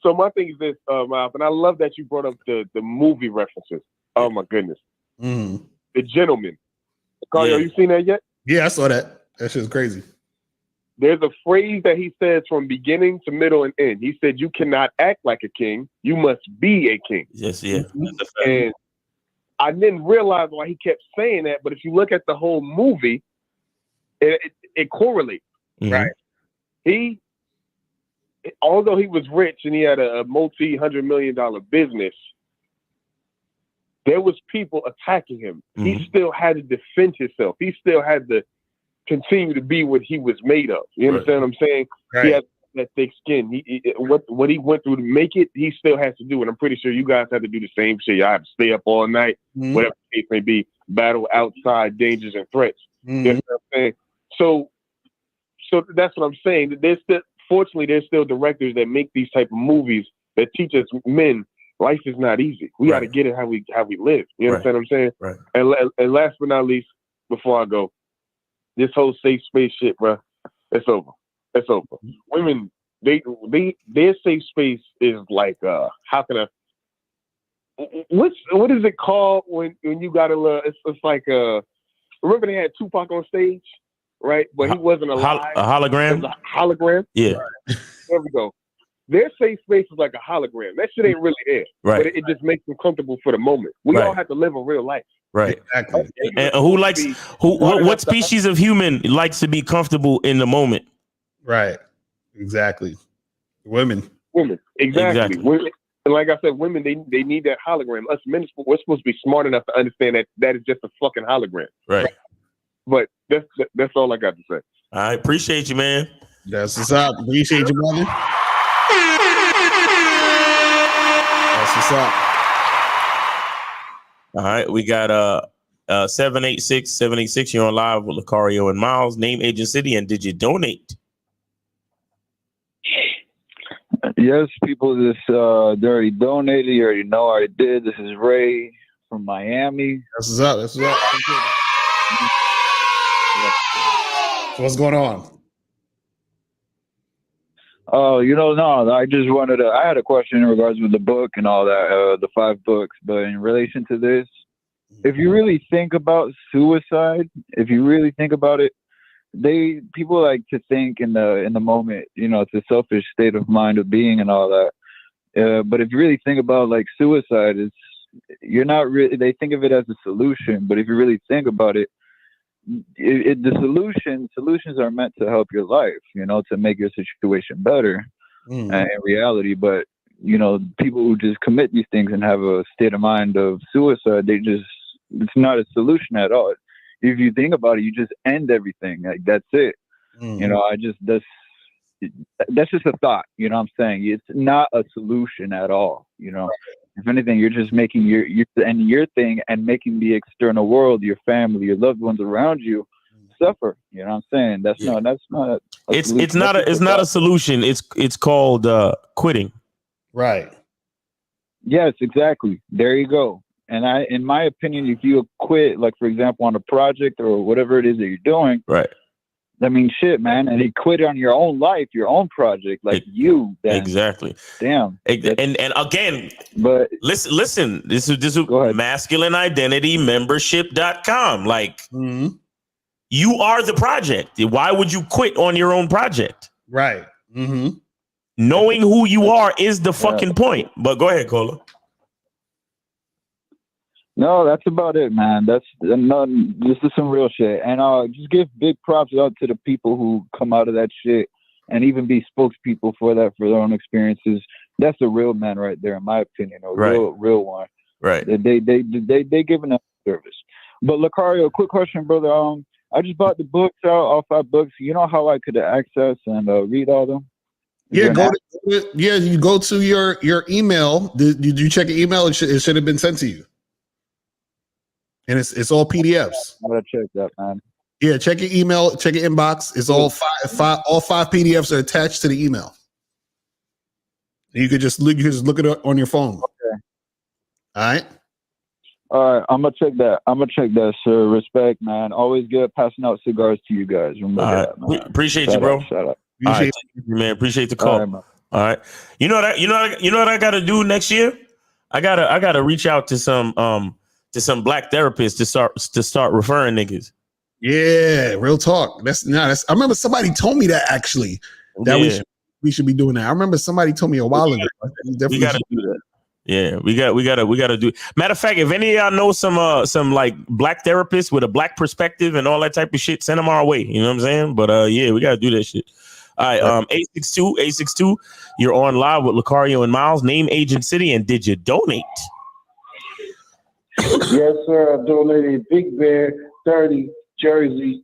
my thing is this, Miles, and I love that you brought up the movie references. Oh my goodness. Mm. The Gentleman. Carl, you seen that yet? Yeah, I saw that. That shit's crazy. There's a phrase that he says from beginning to middle and end. He said, "You cannot act like a king. You must be a king." Yes, yeah. And I didn't realize why he kept saying that, but if you look at the whole movie, it correlates, right? Although he was rich and he had a multi-$100 million business, there was people attacking him. He still had to defend himself. He still had to continue to be what he was made of. You understand what I'm saying? Right. He had that thick skin. What he went through to make it, he still has to do. And I'm pretty sure you guys have to do the same shit. Y'all have to stay up all night, whatever the case may be, battle outside dangers and threats. You know what I'm saying? So that's what I'm saying. Fortunately, there's still directors that make these type of movies that teach us men life is not easy. We got to get it how we live. You understand what I'm saying? Right. And last but not least, before I go, this whole safe space shit, bro, it's over. It's over. Women, their safe space is like, how can what is it called when you got a it's like remember they had Tupac on stage, right? But he wasn't alive. A hologram. It was a hologram. Yeah. Right. There we go. Their safe space is like a hologram. That shit ain't really there. Right. But it just makes them comfortable for the moment. We all have to live a real life. Right. Exactly. And what species of human likes to be comfortable in the moment? Right. Exactly. Women. Exactly. Women, and like I said, women, they need that hologram. Us men, we're supposed to be smart enough to understand that is just a fucking hologram. Right. But that's all I got to say. I appreciate you, man. That's what's up. Appreciate you, brother. That's what's up. All right, we got 786. You're on live with Lucario and Miles. Name, age, and city, and did you donate? Yes, people just they already donated. You already know I did. This is Ray from Miami. That's what's up. That's what's up. So what's going on? Oh, no, I just wanted to, I had a question in regards with the book and all that, the 5 books, but in relation to this, if you really think about suicide, if you really think about it, people like to think in the moment, it's a selfish state of mind of being and all that. But if you really think about like suicide, you're not really, they think of it as a solution, but if you really think about it, the solutions are meant to help your life, to make your situation better in reality. But people who just commit these things and have a state of mind of suicide, it's not a solution at all. If you think about it, you just end everything. Like that's it. That's just a thought. What I'm saying? It's not a solution at all. If anything, you're just making your thing and making the external world, your family, your loved ones around you suffer. You know what I'm saying? That's not. It's not a solution. It's called quitting. Right. Yes, exactly. There you go. And in my opinion, if you quit, like for example, on a project or whatever it is that you're doing, right? I mean, shit, man. And you quit on your own life, your own project, like you. Then, exactly. Damn. And again, but listen. This is masculineidentitymembership.com. Like you are the project. Why would you quit on your own project? Right. Knowing who you are is the fucking point. But go ahead, Cola. No, that's about it, man. This is some real shit. And just give big props out to the people who come out of that shit and even be spokespeople for that, for their own experiences. That's a real man right there, in my opinion. Real one. Right. They giving up service. But Lucario, quick question, brother. I just bought the books out, all 5 books. You know how I could access and read all of them? You go to your email. Did you check your email? It should have been sent to you. And it's all PDFs. I'm gonna check that, man. Yeah, check your email, check your inbox. It's all five PDFs are attached to the email. You could just look at it on your phone. Okay. All right. All right, I'm gonna check that, sir. Respect, man. Always good passing out cigars to you guys. Remember that, man. Appreciate you, bro. Shout out. Appreciate you, man. Appreciate the call. Right, All right. You know what I gotta do next year? I gotta reach out to some black therapists to start referring niggas. Yeah, real talk. That's I remember somebody told me that actually. That we should be doing that. I remember somebody told me a while ago. We gotta do that. Yeah, we gotta do. Matter of fact, if any of y'all know some like black therapists with a black perspective and all that type of shit, send them our way. You know what I'm saying? But yeah, we gotta do that shit. All right, 862, you're on live with Lucario and Miles. Name, age, and city, and did you donate? Yes, sir. I donated Big Bear 30 Jersey.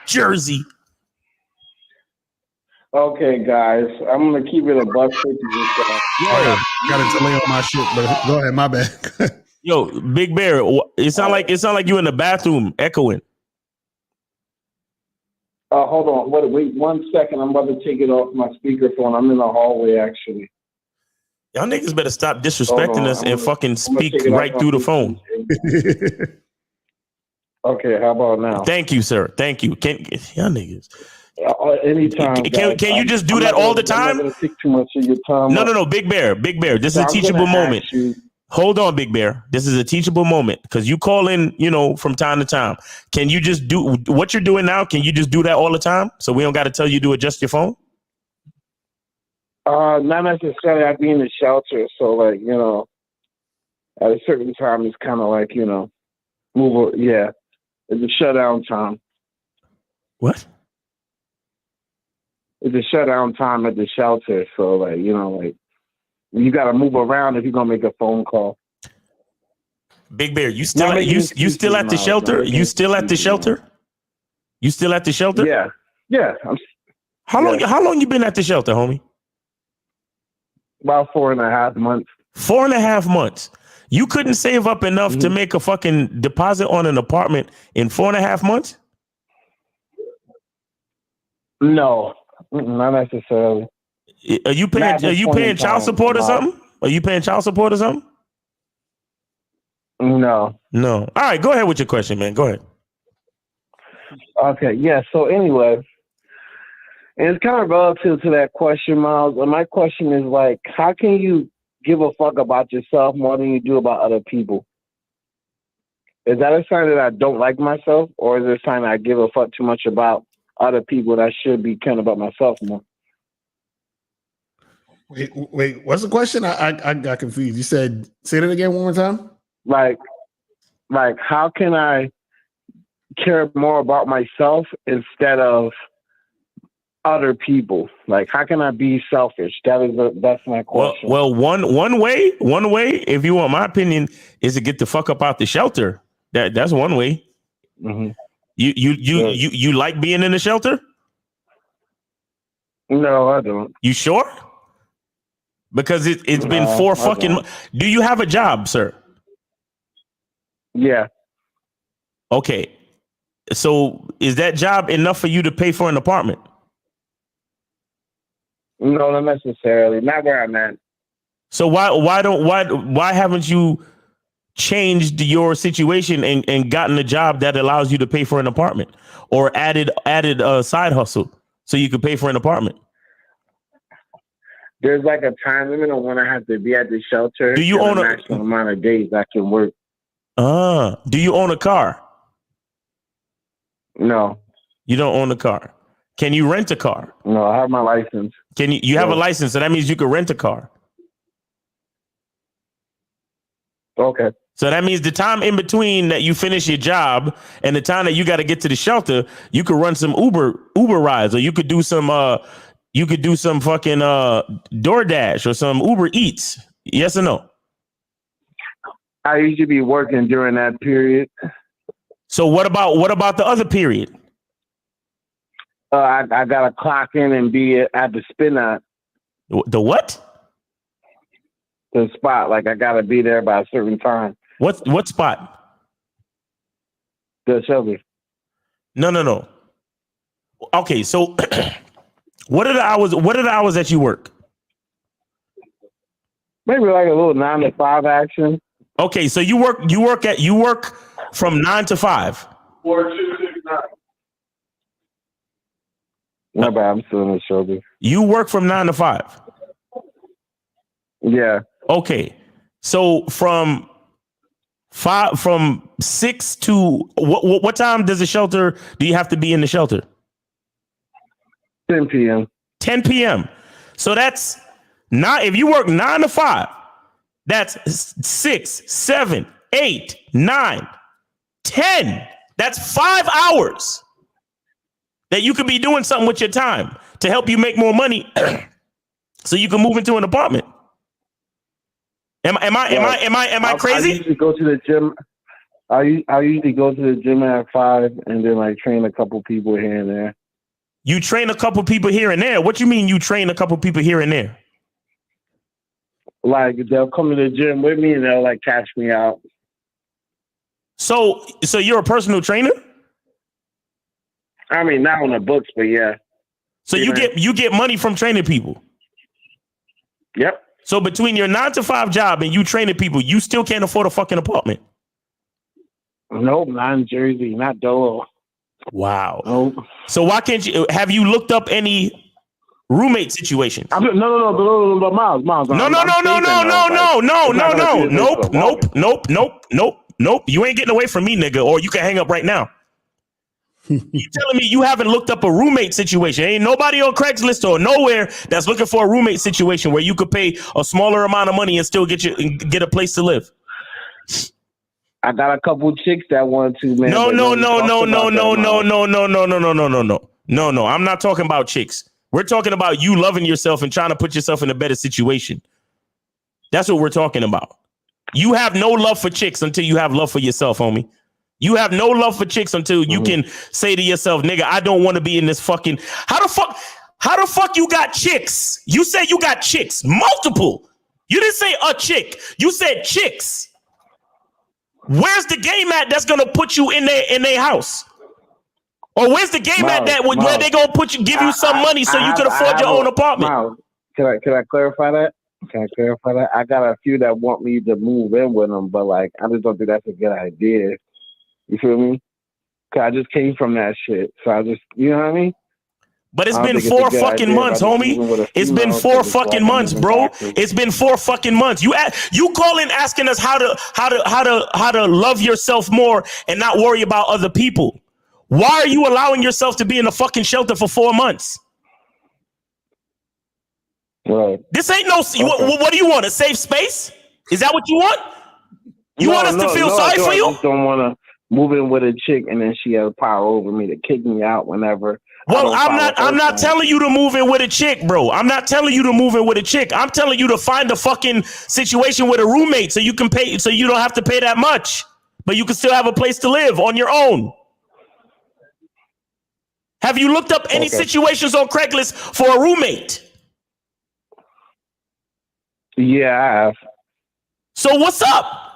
Jersey. Okay, guys, I'm gonna keep it a buck 50. I got a delay on my shit, but go ahead, my bad. Yo, Big Bear, it sound like you in the bathroom echoing. Hold on, wait 1 second. I'm about to take it off my speakerphone. I'm in the hallway, actually. Y'all niggas better stop disrespecting us and fucking speak right through the phone. Okay, how about now? Thank you, sir. Thank you. Y'all niggas. Anytime. Can you just do that all the time? I'm not gonna take too much of your time. No, Big Bear. This is a teachable moment. Hold on, Big Bear. This is a teachable moment because you call in, from time to time. Can you just do what you're doing now? Can you just do that all the time? So we don't got to tell you to adjust your phone? Not necessarily. I'd be in the shelter. So, at a certain time, it's kind of move. Yeah. It's a shutdown time. What? It's a shutdown time at the shelter. So, you got to move around if you're going to make a phone call. Big Bear, you still at the shelter? You still at the shelter? You still at the shelter? Yeah. Yeah. How long you been at the shelter, homie? About 4.5 months. 4.5 months. You couldn't save up enough to make a fucking deposit on an apartment in 4.5 months? No, not necessarily. Are you paying child support or something? Are you paying child support or something? No. All right, go ahead with your question, man. Go ahead. Okay, yeah. So anyway, and it's kind of relative to that question, Miles. And my question is how can you give a fuck about yourself more than you do about other people? Is that a sign that I don't like myself, or is it a sign that I give a fuck too much about other people that I should be caring about myself more? Wait, what's the question? I got confused. You said, say that again one more time? How can I care more about myself instead of other people? How can I be selfish? That's my question. Well, one way, if you want my opinion, is to get the fuck up out the shelter. That's one way. Mm-hmm. You like being in the shelter? No, I don't. You sure? Because it's been 4 fucking months. Do you have a job, sir? Yeah. Okay. So is that job enough for you to pay for an apartment? No, not necessarily. Not where I'm at. So why haven't you changed your situation and gotten a job that allows you to pay for an apartment, or added a side hustle so you could pay for an apartment? There's a time limit on when I have to be at the shelter. Do you own a maximum amount of days I can work? Do you own a car? No. You don't own a car. Can you rent a car? No, I have my license. Can you have a license, so that means you can rent a car. Okay. So that means the time in between that you finish your job and the time that you got to get to the shelter, you could run some Uber rides, or you could do some fucking DoorDash or some Uber Eats. Yes or no? I usually be working during that period. So what about the other period? I gotta clock in and be at the spin out. The what? The spot. I gotta be there by a certain time. What spot? The shelter. No. Okay, so what are the hours that you work? Maybe a little 9 to 5 action. Okay, so you work from 9 to 5. 4, 2, 6, 9. My bad. I'm still in the shoulder. You work from 9 to 5. Yeah. Okay. So from 6 to what time does the shelter? Do you have to be in the shelter? 10 p.m. 10 p.m. So that's not, if you work 9 to 5, that's 6, 7, 8, 9, 10. That's 5 hours that you could be doing something with your time to help you make more money so you can move into an apartment. Am I crazy? I usually go to the gym. I usually go to the gym at 5 and then like train a couple people here and there. You train a couple people here and there. What you mean you train a couple people here and there? Like they'll come to the gym with me and they'll like cash me out. So you're a personal trainer? I mean, not on the books, but yeah. So you get money from training people? Yep. So between your 9 to 5 job and you training people, you still can't afford a fucking apartment? Nope, not in Jersey, not Dolo. Wow. Nope. So why can't you? Have you looked up any roommate situations? No, Miles. Nope. You ain't getting away from me, nigga, or you can hang up right now. You telling me you haven't looked up a roommate situation? Ain't nobody on Craigslist or nowhere that's looking for a roommate situation where you could pay a smaller amount of money and still get a place to live. I got a couple chicks that want to, man. No. I'm not talking about chicks. We're talking about you loving yourself and trying to put yourself in a better situation. That's what we're talking about. You have no love for chicks until you have love for yourself, homie. You have no love for chicks until you can say to yourself, nigga, I don't want to be in this fucking. How the fuck you got chicks? You said you got chicks, multiple. You didn't say a chick. You said chicks. Where's the game at that's gonna put you in their house? Or where's the game at that where they gonna give you some money so you can afford your own apartment? Miles, can I clarify that? I got a few that want me to move in with them, but like I just don't think that's a good idea. You feel me? Cause I just came from that shit, so I just, you know what I mean? But it's been 4 fucking months, homie. It's been 4 fucking months, bro. It's been 4 fucking months. You calling asking us how to love yourself more and not worry about other people. Why are you allowing yourself to be in a fucking shelter for 4 months? Right. This ain't no. What do you want? A safe space? Is that what you want? You want us to feel sorry for you? I just don't want to move in with a chick and then she has power over me to kick me out whenever. Well, I'm not telling you to move in with a chick, bro. I'm not telling you to move in with a chick. I'm telling you to find a fucking situation with a roommate so you can pay, so you don't have to pay that much, but you can still have a place to live on your own. Have you looked up any situations on Craigslist for a roommate? Yeah, I have. So what's up?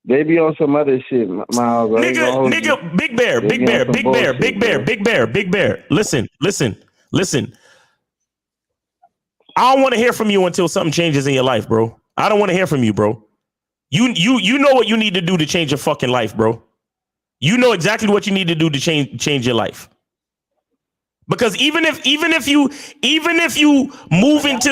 They be on some other shit, Miles. Nigga, Big Bear. Listen. I don't want to hear from you until something changes in your life, bro. I don't want to hear from you, bro. You know what you need to do to change your fucking life, bro. You know exactly what you need to do to change your life. Because even if you move into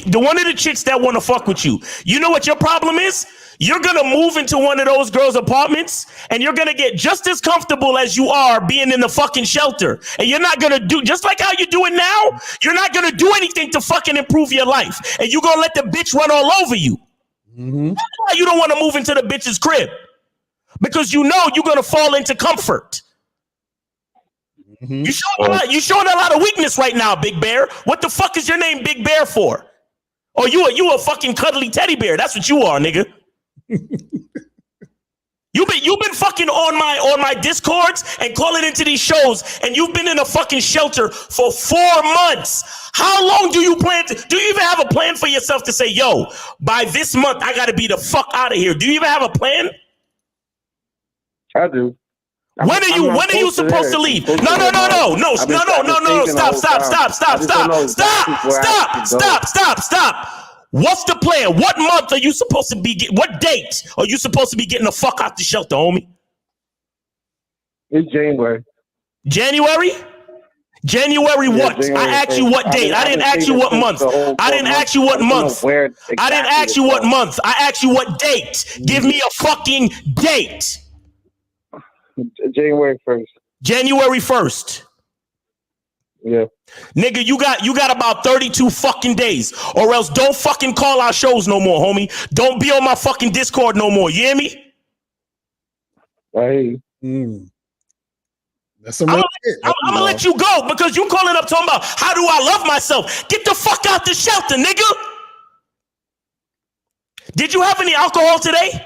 the one of the chicks that want to fuck with you, you know what your problem is? You're going to move into one of those girls' apartments and you're going to get just as comfortable as you are being in the fucking shelter. And you're not going to do, just like how you're doing now, you're not going to do anything to fucking improve your life. And you're going to let the bitch run all over you. Mm-hmm. That's why you don't want to move into the bitch's crib. Because you know you're going to fall into comfort. Mm-hmm. You're showing a lot of weakness right now, Big Bear. What the fuck is your name Big Bear for? Oh, you a fucking cuddly teddy bear. That's what you are, nigga. You've been fucking on my Discords and calling into these shows, and you've been in a fucking shelter for 4 months. How long do you plan to? Do you even have a plan for yourself to say, yo, by this month I gotta be the fuck out of here? Do you even have a plan? I do. When are you supposed to leave? No. Stop. What's the plan? What month are you supposed to be? What date are you supposed to be getting the fuck out the shelter, homie? It's January. January? January what? January I asked you 1st. what date. I didn't ask you what month. I didn't ask you what month. I didn't ask you what month. I asked you what date. Give me a fucking date. January 1st. January 1st. Yeah. Nigga, you got about 32 fucking days, or else don't fucking call our shows no more, homie. Don't be on my fucking Discord no more. You hear me? Hey. That's some I'm real shit. gonna let you go because you calling up talking about how do I love myself? Get the fuck out the shelter, nigga. Did you have any alcohol today?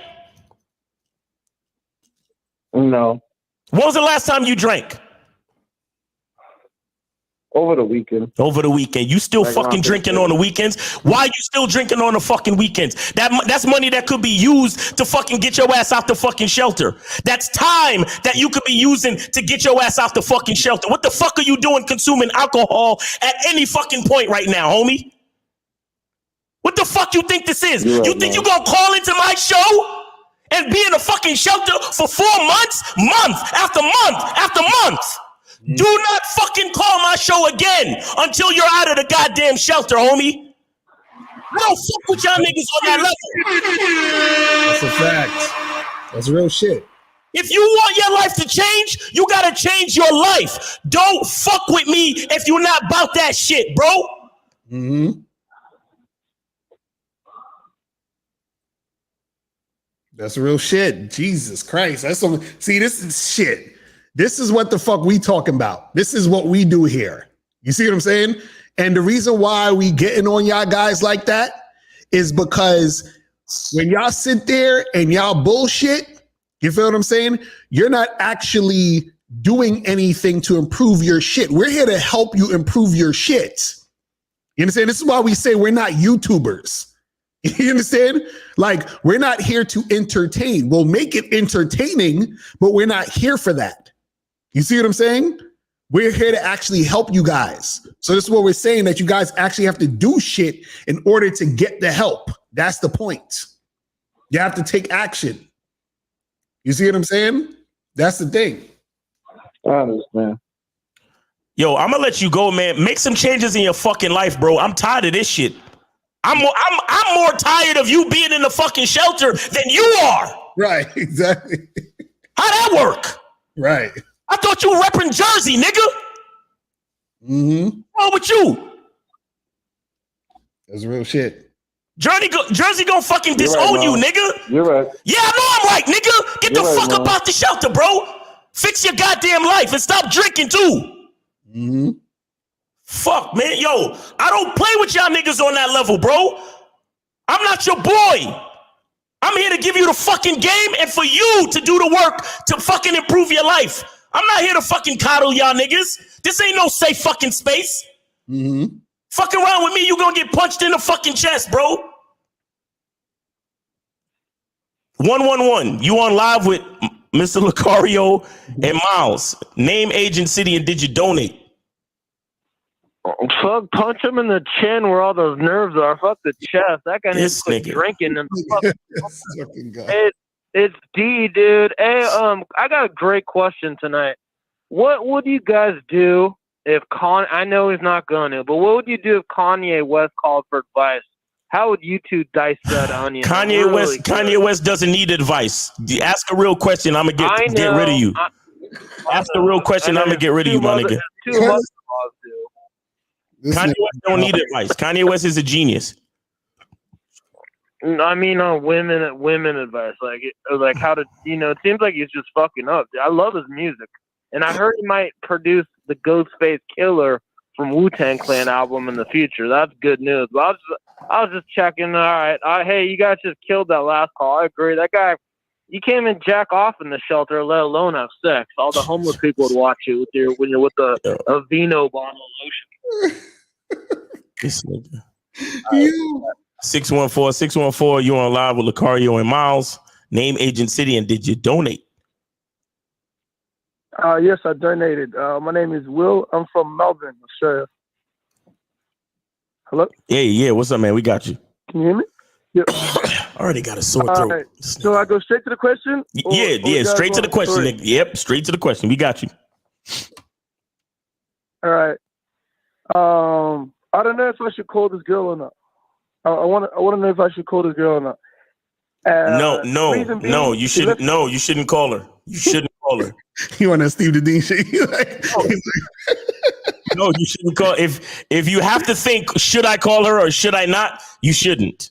No. When was the last time you drank? Over the weekend. Over the weekend. You still fucking drinking on the weekends? Why you still drinking on the fucking weekends? That's money that could be used to fucking get your ass out the fucking shelter. That's time that you could be using to get your ass out the fucking shelter. What the fuck are you doing consuming alcohol at any fucking point right now, homie? What the fuck you think this is? You think you gonna call into my show and be in a fucking shelter for 4 months? Month after month after month. Do not fucking call my show again until you're out of the goddamn shelter, homie. I don't fuck with y'all niggas on that level. That's a fact. That's real shit. If you want your life to change, you gotta change your life. Don't fuck with me if you're not about that shit, bro. Mm-hmm. That's real shit. Jesus Christ. That's some. See, this is shit. This is what the fuck we talking about. This is what we do here. You see what I'm saying? And the reason why we getting on y'all guys like that is because when y'all sit there and y'all bullshit, you feel what I'm saying? You're not actually doing anything to improve your shit. We're here to help you improve your shit. You understand? This is why we say we're not YouTubers. You understand? Like, we're not here to entertain. We'll make it entertaining, but we're not here for that. You see what I'm saying? We're here to actually help you guys. So this is what we're saying, that you guys actually have to do shit in order to get the help. That's the point. You have to take action. You see what I'm saying? That's the thing. I understand. Yo, I'm gonna let you go, man. Make some changes in your fucking life, bro. I'm tired of this shit. I'm more tired of you being in the fucking shelter than you are. Right, exactly. How'd that work? Right. I thought you were repping Jersey, nigga. Mm-hmm. What's wrong with you? That's real shit. Jersey gonna fucking disown you, nigga. You're right. Yeah, I know I'm right, nigga. Get the fuck up out the shelter, bro. Fix your goddamn life and stop drinking too. Mm-hmm. Fuck, man. Yo, I don't play with y'all niggas on that level, bro. I'm not your boy. I'm here to give you the fucking game and for you to do the work to fucking improve your life. I'm not here to fucking coddle y'all niggas. This ain't no safe fucking space. Mm-hmm. Fuck around with me, you gonna get punched in the fucking chest, bro. 111, you on live with Mr. Lucario and Miles. Name, age, and city, and did you donate? Fuck, punch him in the chin where all those nerves are. Fuck the chest. That guy needs to quit drinking. And it's D, dude. Hey, I got a great question tonight. What would you guys do if I know he's not gonna, but what would you do if Kanye West called for advice? How would you two dice that onion? Kanye West doesn't need advice. Ask a real question, I'm gonna get rid of you. Ask a real question, I'm gonna get rid of you, my nigga. Kanye West don't need advice. Kanye West is a genius. I mean, on women advice, like how to, it seems like he's just fucking up. I love his music, and I heard he might produce the Ghostface Killer from Wu-Tang Clan album in the future. That's good news. But I was just checking. All right, hey, you guys just killed that last call. I agree. That guy, you can't even jack off in the shelter, let alone have sex. All the homeless people would watch you when you're with a vino bottle of lotion. This nigga. 614, you on live with Lucario and Miles. Name, age, and city, and did you donate? Yes, I donated. My name is Will. I'm from Melbourne, Australia. Hello? Yeah. What's up, man? We got you. Can you hear me? Yep. I already got a sore throat. Right. So I go straight to the question? Yeah, straight to the question. Yep, straight to the question. We got you. All right. I don't know if I should call this girl or not. I want to know if I should call this girl or not. No, you shouldn't. No, you shouldn't call her. You shouldn't call her. You want to Steve the Dean shit? No, you shouldn't call. If you have to think, should I call her or should I not? You shouldn't.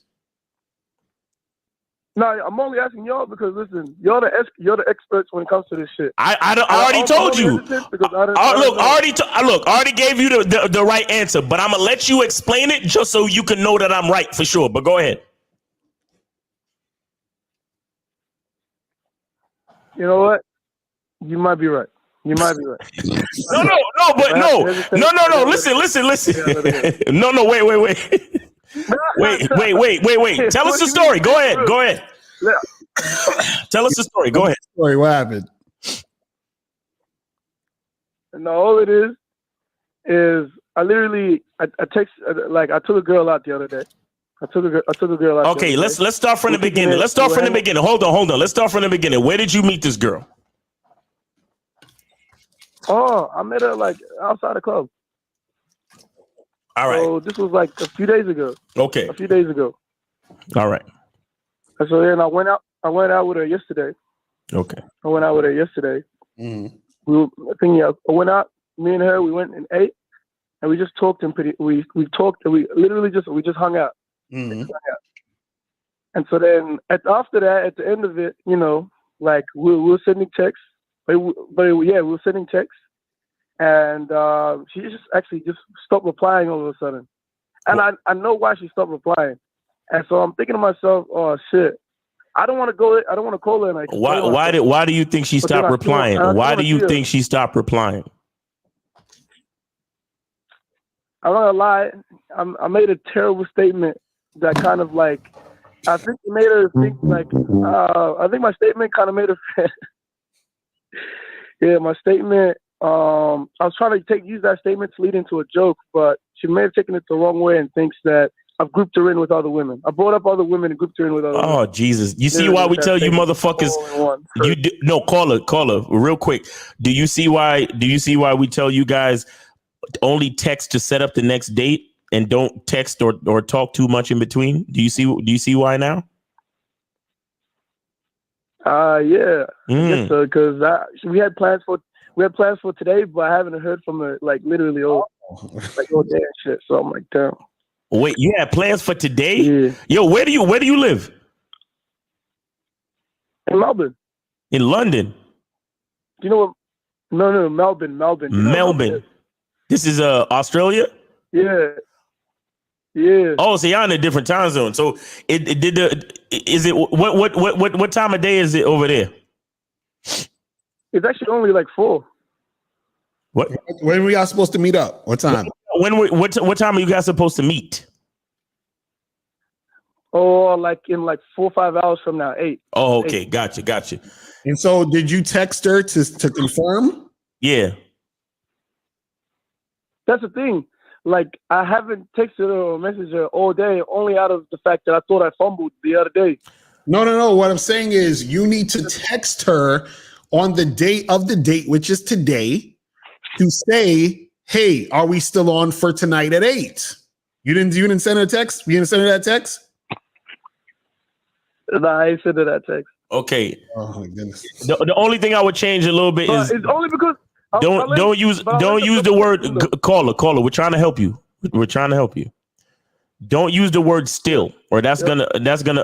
No, I'm only asking y'all because listen, you're the experts when it comes to this shit. I already told you. I already gave you the right answer, but I'm gonna let you explain it just so you can know that I'm right for sure. But go ahead. You know what? You might be right. No. Listen. No. Wait. Tell us the story. Go ahead. Tell us the story. Go ahead. Story. What happened? No, all it is I literally I text like I took a girl out the other day. I took a girl out. Okay, let's start from the beginning. Hold on. Let's start from the beginning. Where did you meet this girl? Oh, I met her like outside the club. All right. So this was like a few days ago. Okay. A few days ago. All right. And so then I went out with her yesterday. Okay. I went out with her yesterday. Mm-hmm. I went out. Me and her, we went and ate, and we just talked and we talked and we just hung out. Mm-hmm. And so then after that, at the end of it, you know, like we were sending texts, we were sending texts, and she just stopped replying all of a sudden, and I know why she stopped replying, and so I'm thinking to myself, oh shit, I don't want to call her. And why do you think she stopped replying? Why do you think she stopped replying? I'm not gonna lie, I made a terrible statement that kind of like, I think it made her think like, I think my statement kind of made her, yeah, my statement, I was trying to use that statement to lead into a joke, but she may have taken it the wrong way and thinks that I've grouped her in with other women. I brought up other women and grouped her in with other women. Oh, Jesus. You see why we tell you motherfuckers, call her real quick. Do you see why we tell you guys only text to set up the next date and don't text or talk too much in between? Do you see why now? Yeah. Because we had plans for today, but I haven't heard from her like literally all day and shit. So I'm like, damn. Wait, you had plans for today? Yeah. Yo, where do you live? In Melbourne. In London? Do you know what? No, Melbourne. Melbourne. This is Australia? Yeah. Yeah. Oh, so y'all in a different time zone. So what time of day is it over there? It's actually only like 4. What? When were y'all supposed to meet up? What time? What time are you guys supposed to meet? Oh, like in like 4 or 5 hours from now, 8. Oh, okay, 8. Gotcha. And so, did you text her to confirm? Yeah. That's the thing. Like, I haven't texted her or messaged her all day, only out of the fact that I thought I fumbled the other day. No. What I'm saying is, you need to text her on the date of the date, which is today, to say, hey, are we still on for tonight at 8? You didn't send her a text? You didn't send her that text? No, I ain't sent her that text. Okay. Oh my goodness. The only thing I would change a little bit is it's only because don't use the word caller. We're trying to help you. Don't use the word still, or that's gonna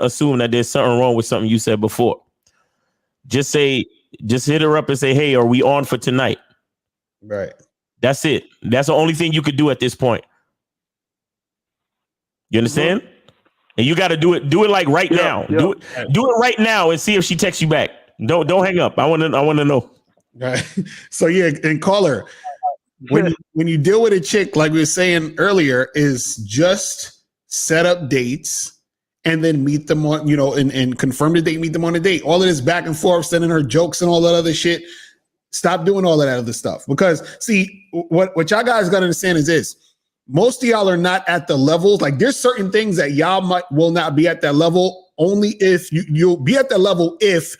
assume that there's something wrong with something you said before. Just hit her up and say, hey, are we on for tonight? Right. That's it. That's the only thing you could do at this point. You understand? Mm-hmm. And you got to do it like right now. Do it right now and see if she texts you back. Don't hang up. I want to know. Right. So yeah, and call her. When you deal with a chick, like we were saying earlier, is just set up dates and then meet them on, and confirm the date, meet them on the date. All of this back and forth, sending her jokes and all that other shit. Stop doing all of that other stuff. Because see, what y'all guys gotta understand is this. Most of y'all are not at the levels. Like, there's certain things that y'all will not be at that level. Only if you'll be at that level if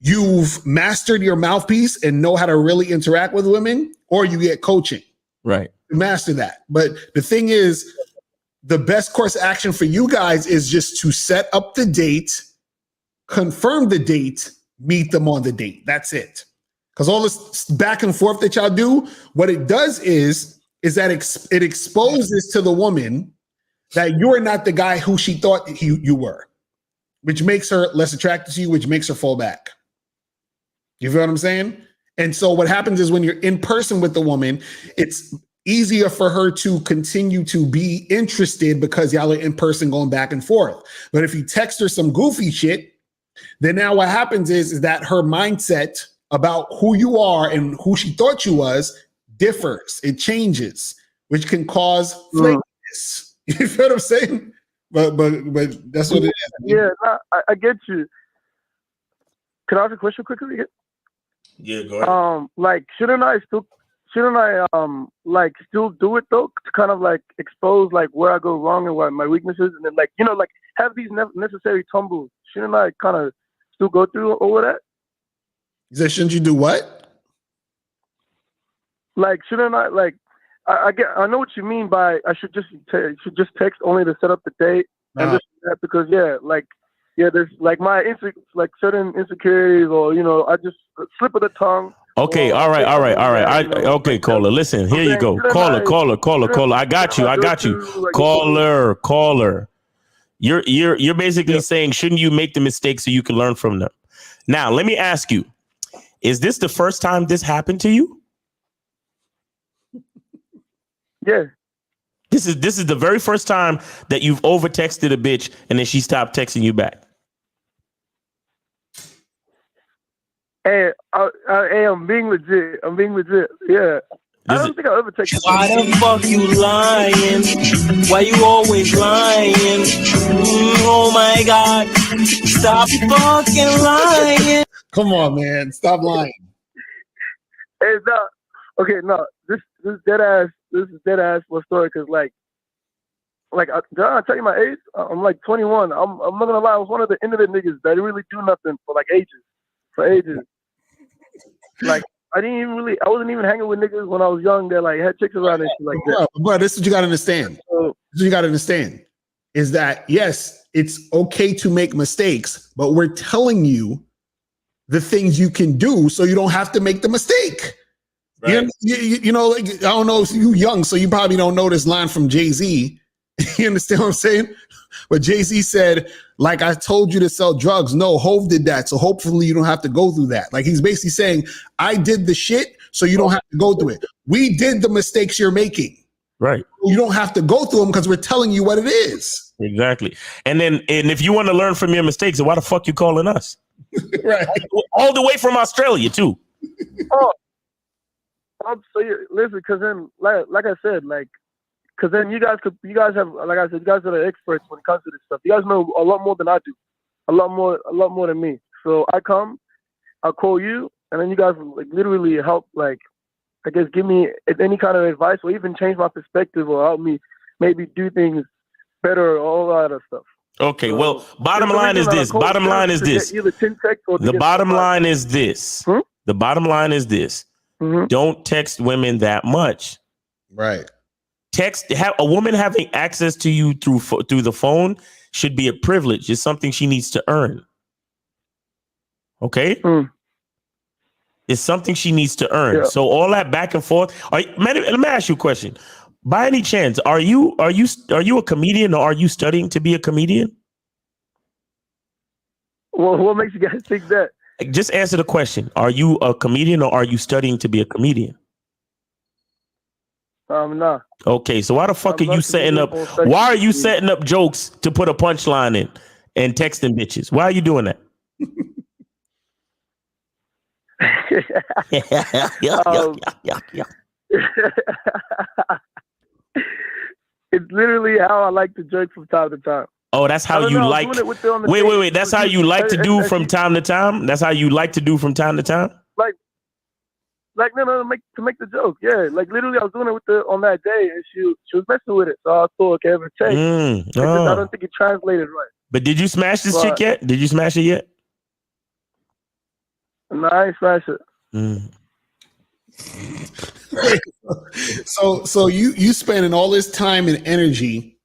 you've mastered your mouthpiece and know how to really interact with women, or you get coaching. Right. Master that. But the thing is, the best course of action for you guys is just to set up the date, confirm the date, meet them on the date. That's it. Because all this back and forth that y'all do, what it does is that it exposes to the woman that you're not the guy who she thought you were, which makes her less attracted to you, which makes her fall back. You feel what I'm saying? And so what happens is when you're in person with the woman, it's easier for her to continue to be interested because y'all are in person going back and forth. But if you text her some goofy shit, then now what happens is that her mindset about who you are and who she thought you was differs. It changes, which can cause flakiness. You feel what I'm saying? But that's what it is. Yeah, no, I get you. Can I ask a question quickly? Yeah, go ahead. Like, shouldn't I still do it though, to kind of like expose like where I go wrong and what my weaknesses, and then like, you know, like have these necessary tumbles. Shouldn't I kind of still go through all of that? Shouldn't you do what? Like, shouldn't I like? I know what you mean by I should just text only to set up the date and just that, because there's like like certain insecurities, or you know, I just slip of the tongue. Okay, all right. Okay, caller, listen, here you go. Caller. I got you. Caller. You're basically saying, shouldn't you make the mistake so you can learn from them? Now, let me ask you, is this the first time this happened to you? Yeah. This is the very first time that you've over texted a bitch and then she stopped texting you back. Hey, I'm being legit. Yeah. I don't think I ever texted. Why the fuck you lying? Why you always lying? Oh my God. Stop fucking lying. Come on, man. Stop lying. Hey, no. Okay, no. This is dead ass. This is dead ass for a story, because like did I tell you my age? I'm like 21. I'm not gonna lie. I was one of the internet niggas that didn't really do nothing for ages. Like I wasn't even hanging with niggas when I was young that like had chicks around and shit like that. Bro, this is what you gotta understand. Is that yes, it's okay to make mistakes, but we're telling you the things you can do so you don't have to make the mistake. Right. You know, like, I don't know if you're young, so you probably don't know this line from Jay-Z. You understand what I'm saying? But Jay-Z said, like, I told you to sell drugs. No, Hov did that. So hopefully you don't have to go through that. Like, he's basically saying, I did the shit, so you don't have to go through it. We did the mistakes you're making. Right. You don't have to go through them because we're telling you what it is. Exactly. And if you want to learn from your mistakes, why the fuck you calling us? Right. All the way from Australia, too. So listen, because then, like I said, like, because then you guys have, like I said, you guys are the experts when it comes to this stuff. You guys know a lot more than I do, a lot more than me. So I'll call you, and then you guys like literally help, like, I guess give me any kind of advice, or even change my perspective, or help me maybe do things better, all that other stuff. Okay, so, well, bottom line is this. The bottom line is this. The bottom line is this. Mm-hmm. Don't text women that much. Right. Have a woman having access to you through the phone should be a privilege. It's something she needs to earn. Okay. It's something she needs to earn. Yeah. So all that back and forth. Let me ask you a question. By any chance, are you a comedian, or are you studying to be a comedian? Well, what makes you guys think that? Just answer the question. Are you a comedian, or are you studying to be a comedian? No. Okay, so why the fuck are you setting up? Why are you setting up jokes to put a punchline in and texting bitches? Why are you doing that? It's literally how I like to joke from time to time. Oh, that's how you like. Wait. That's how you like to do from time to time. That's how you like to do from time to time. Like no, to make the joke. Yeah, like literally, I was doing it on that day, and she was messing with it. So I thought, okay, ever take. I don't think it translated right. But did you smash this chick yet? Did you smash it yet? No, I ain't smashed it. So you spending all this time and energy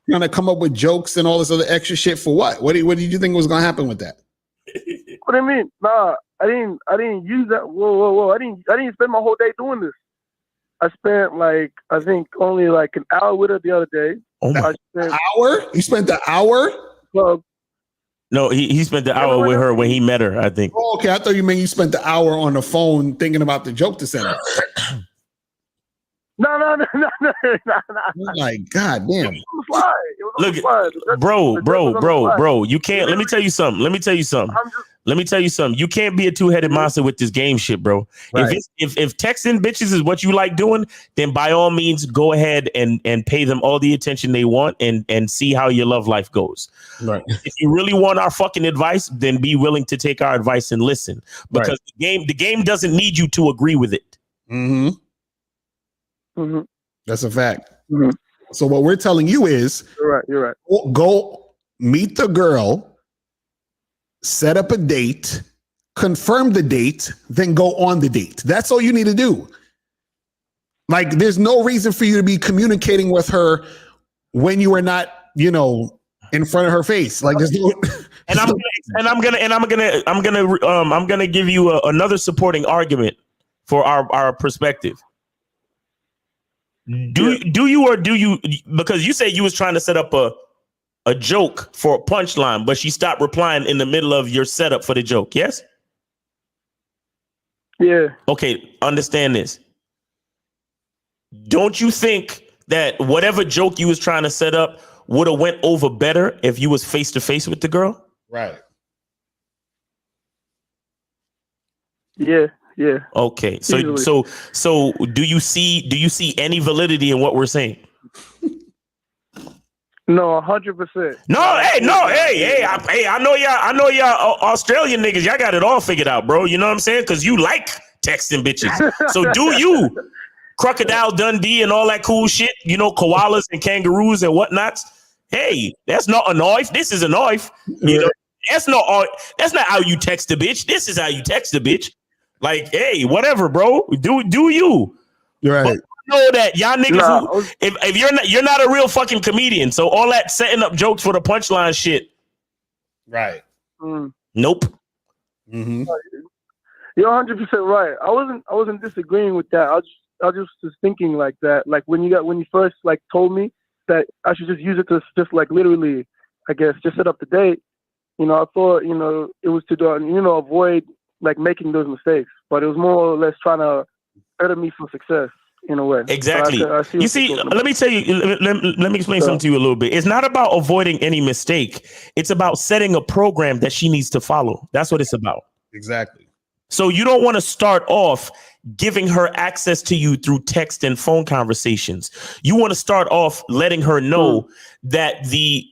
trying to come up with jokes and all this other extra shit for what? What did you think was gonna happen with that? What do you mean? Nah, I didn't use that. Whoa. I didn't spend my whole day doing this. I spent I think only like an hour with her the other day. Oh my hour? You spent the hour? Well, no, he spent the hour with her when he met her, I think. Oh, okay. I thought you meant you spent the hour on the phone thinking about the joke to send her. No. Like, God damn. Look, bro, you can't. Let me tell you something. You can't be a two-headed monster with this game shit, bro. Right. If texting bitches is what you like doing, then by all means go ahead and pay them all the attention they want and see how your love life goes. Right. If you really want our fucking advice, then be willing to take our advice and listen. Because the game doesn't need you to agree with it. Mm-hmm. Mm-hmm. That's a fact. Mm-hmm. So what we're telling you is you're right. Go meet the girl, set up a date, confirm the date, then go on the date. That's all you need to do. Like, there's no reason for you to be communicating with her when you are not, in front of her face. Like, there's no. I'm gonna give you another supporting argument for our perspective. Do you because you say you was trying to set up a joke for a punchline, but she stopped replying in the middle of your setup for the joke, yes? Yeah. Okay, understand this. Don't you think that whatever joke you was trying to set up would have went over better if you was face to face with the girl? Right. Yeah. Okay. So Easily. so do you see any validity in what we're saying? No, 100%. Hey, I know y'all Australian niggas, y'all got it all figured out, bro. You know what I'm saying? Because you like texting bitches. So do you Crocodile Dundee and all that cool shit, koalas and kangaroos and whatnots. Hey, that's not a knife. This is a knife. That's not how you text a bitch. This is how you text a bitch. Like, hey, whatever, bro. Do you? Right. But know that y'all niggas if you're not a real fucking comedian, so all that setting up jokes for the punchline shit. Right. Nope. Mm-hmm. You're 100% right. I wasn't disagreeing with that. I just was thinking like that. Like when you first told me that I should just use it to just literally, I guess, just set up the date. I thought it was to avoid making those mistakes, but it was more or less trying to better me for success in a way. Exactly. You see, let me tell you, let me explain something to you a little bit. It's not about avoiding any mistake. It's about setting a program that she needs to follow. That's what it's about. Exactly. So you don't want to start off giving her access to you through text and phone conversations. You want to start off letting her know that the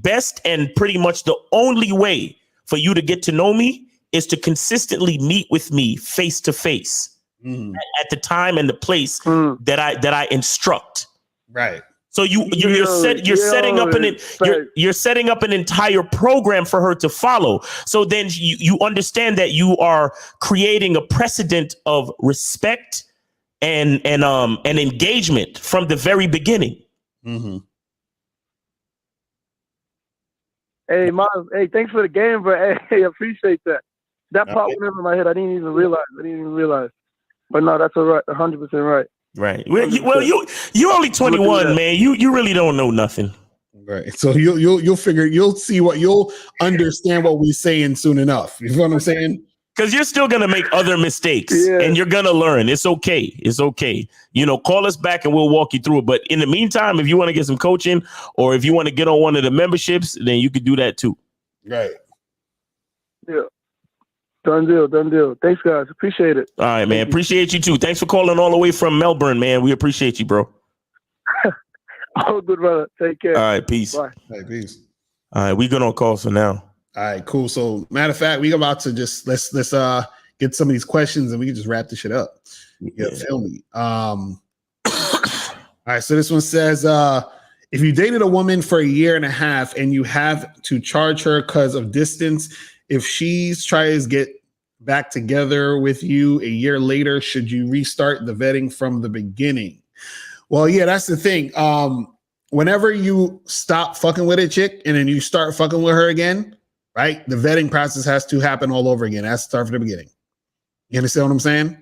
best and pretty much the only way for you to get to know me is to consistently meet with me face to face at the time and the place that I instruct. Right. So you're setting up an entire program for her to follow. So then you understand that you are creating a precedent of respect and engagement from the very beginning. Mm-hmm. Hey, Miles. Hey, thanks for the game, bro. Hey, I appreciate that. That part went over my head. I didn't even realize. But no, that's all right. 100% right. Right. Well, you're only 21, man. You really don't know nothing. Right. So you'll figure, you'll understand what we're saying soon enough. You know what I'm saying? Because you're still gonna make other mistakes and you're gonna learn. It's okay. Call us back and we'll walk you through it. But in the meantime, if you want to get some coaching or if you want to get on one of the memberships, then you could do that too. Right. Yeah. Done deal. Thanks, guys. Appreciate it. All right, man. Appreciate you too. Thanks for calling all the way from Melbourne, man. We appreciate you, bro. Oh, good, brother. Take care. All right, peace. Bye. Hey, peace. All right, we good on calls for now. All right, cool. So, matter of fact, we're about to just let's get some of these questions and we can just wrap this shit up. Yeah, feel me. All right, so this one says, if you dated a woman for a year and a half and you have to charge her because of distance, if she's tries to get back together with you a year later, should you restart the vetting from the beginning? Well, yeah, that's the thing. Whenever you stop fucking with a chick and then you start fucking with her again, right? The vetting process has to happen all over again. It has to start from the beginning. You understand what I'm saying?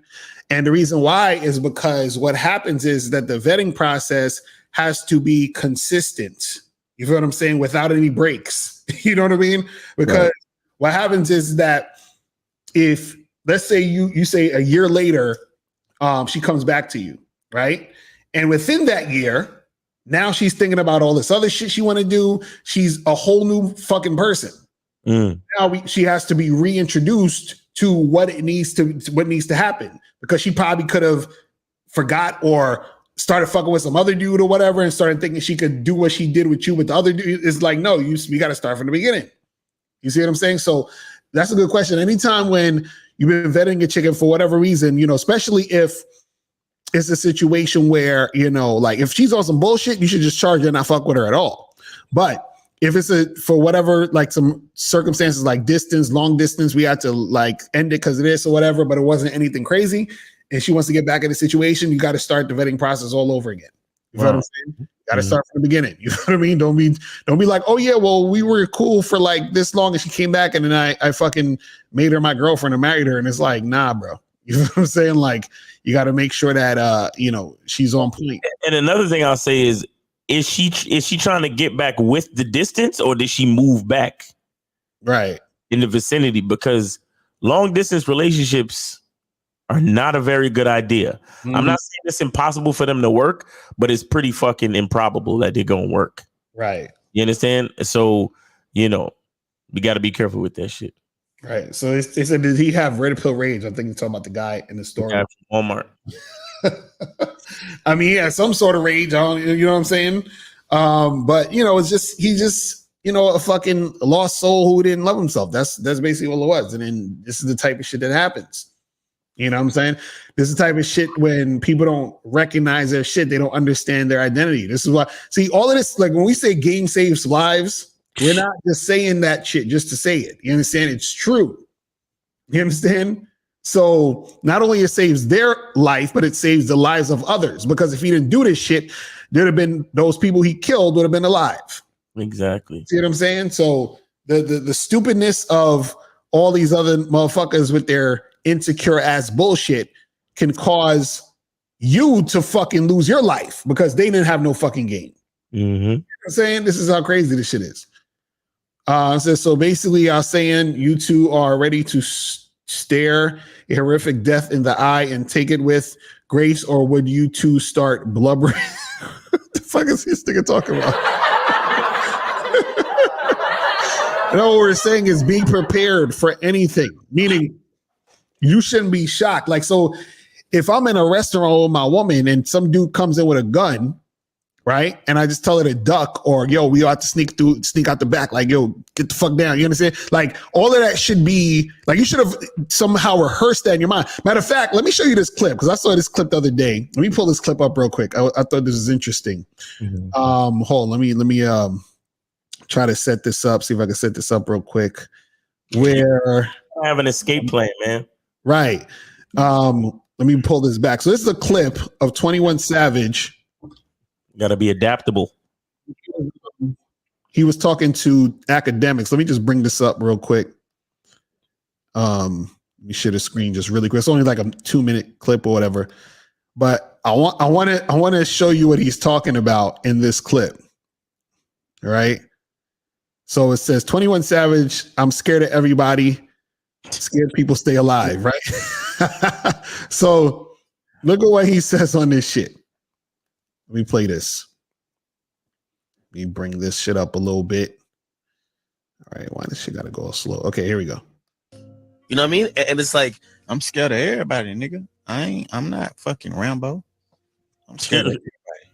And the reason why is because what happens is that the vetting process has to be consistent. You feel what I'm saying? Without any breaks. You know what I mean? Because what happens is that if, let's say you say a year later, she comes back to you, right? And within that year, now she's thinking about all this other shit she want to do. She's a whole new fucking person. Now she has to be reintroduced to what needs to happen, because she probably could have forgot or started fucking with some other dude or whatever and started thinking she could do what she did with you with the other dude. It's like, no, we got to start from the beginning. You see what I'm saying? So that's a good question. Anytime when you've been vetting a chicken for whatever reason, you know, especially if it's a situation where, you know, like if she's on some bullshit, you should just charge her and not fuck with her at all. But if it's for whatever, like some circumstances like distance, long distance, we had to like end it because of this or whatever, but it wasn't anything crazy, and she wants to get back in the situation, you got to start the vetting process all over again. You know what I'm saying? You got to start from the beginning. You know what I mean? Don't be like, oh yeah, well, we were cool for like this long and she came back and then I fucking made her my girlfriend and married her. And it's like, nah, bro. You know what I'm saying? Like, you got to make sure that, you know, she's on point. And another thing I'll say is she trying to get back with the distance, or did she move back? Right. In the vicinity? Because long distance relationships are not a very good idea. I'm not saying it's impossible for them to work, but it's pretty fucking improbable that they're going to work. Right. You understand? So, you know, we got to be careful with that shit. Right. So they said, did he have red pill rage? I think you're talking about the guy in the store. Yeah, Walmart. I mean, he has some sort of rage. You know what I'm saying? But you know, he's just, you know, a fucking lost soul who didn't love himself. That's basically what it was. And then this is the type of shit that happens. You know what I'm saying? This is the type of shit when people don't recognize their shit, they don't understand their identity. This is why, see, all of this, like when we say game saves lives, we're not just saying that shit just to say it. You understand? It's true. You understand? So not only it saves their life, but it saves the lives of others. Because if he didn't do this shit, there'd have been those people he killed would have been alive. Exactly. See what I'm saying? So the stupidness of all these other motherfuckers with their insecure ass bullshit can cause you to fucking lose your life because they didn't have no fucking game. You know what I'm saying? This is how crazy this shit is. So basically, I'm saying you two are ready to stare a horrific death in the eye and take it with grace, or would you two start blubbering? What the fuck is this nigga talking about? You know, what we're saying is be prepared for anything, meaning you shouldn't be shocked. Like, so if I'm in a restaurant with my woman and some dude comes in with a gun, right? And I just tell her to duck, or yo, we ought to sneak out the back. Like, yo, get the fuck down. You understand? Like, all of that should be like, you should have somehow rehearsed that in your mind. Matter of fact, let me show you this clip, because I saw this clip the other day. Let me pull this clip up real quick. I thought this was interesting. Hold on, let me try to set this up. See if I can set this up real quick. Where I have an escape plan, man. Right. Let me pull this back. So this is a clip of 21 Savage. Got to be adaptable. He was talking to academics. Let me just bring this up real quick. Let me share the screen just really quick. It's only like a 2-minute clip or whatever. But I want to show you what he's talking about in this clip. All right. So it says 21 Savage, I'm scared of everybody. Scared people stay alive, right? So look at what he says on this shit. Let me play this. Let me bring this shit up a little bit. All right, why this shit gotta go slow? Okay, here we go. You know what I mean? And it's like, I'm scared of everybody, nigga. I'm not fucking Rambo. I'm scared of everybody.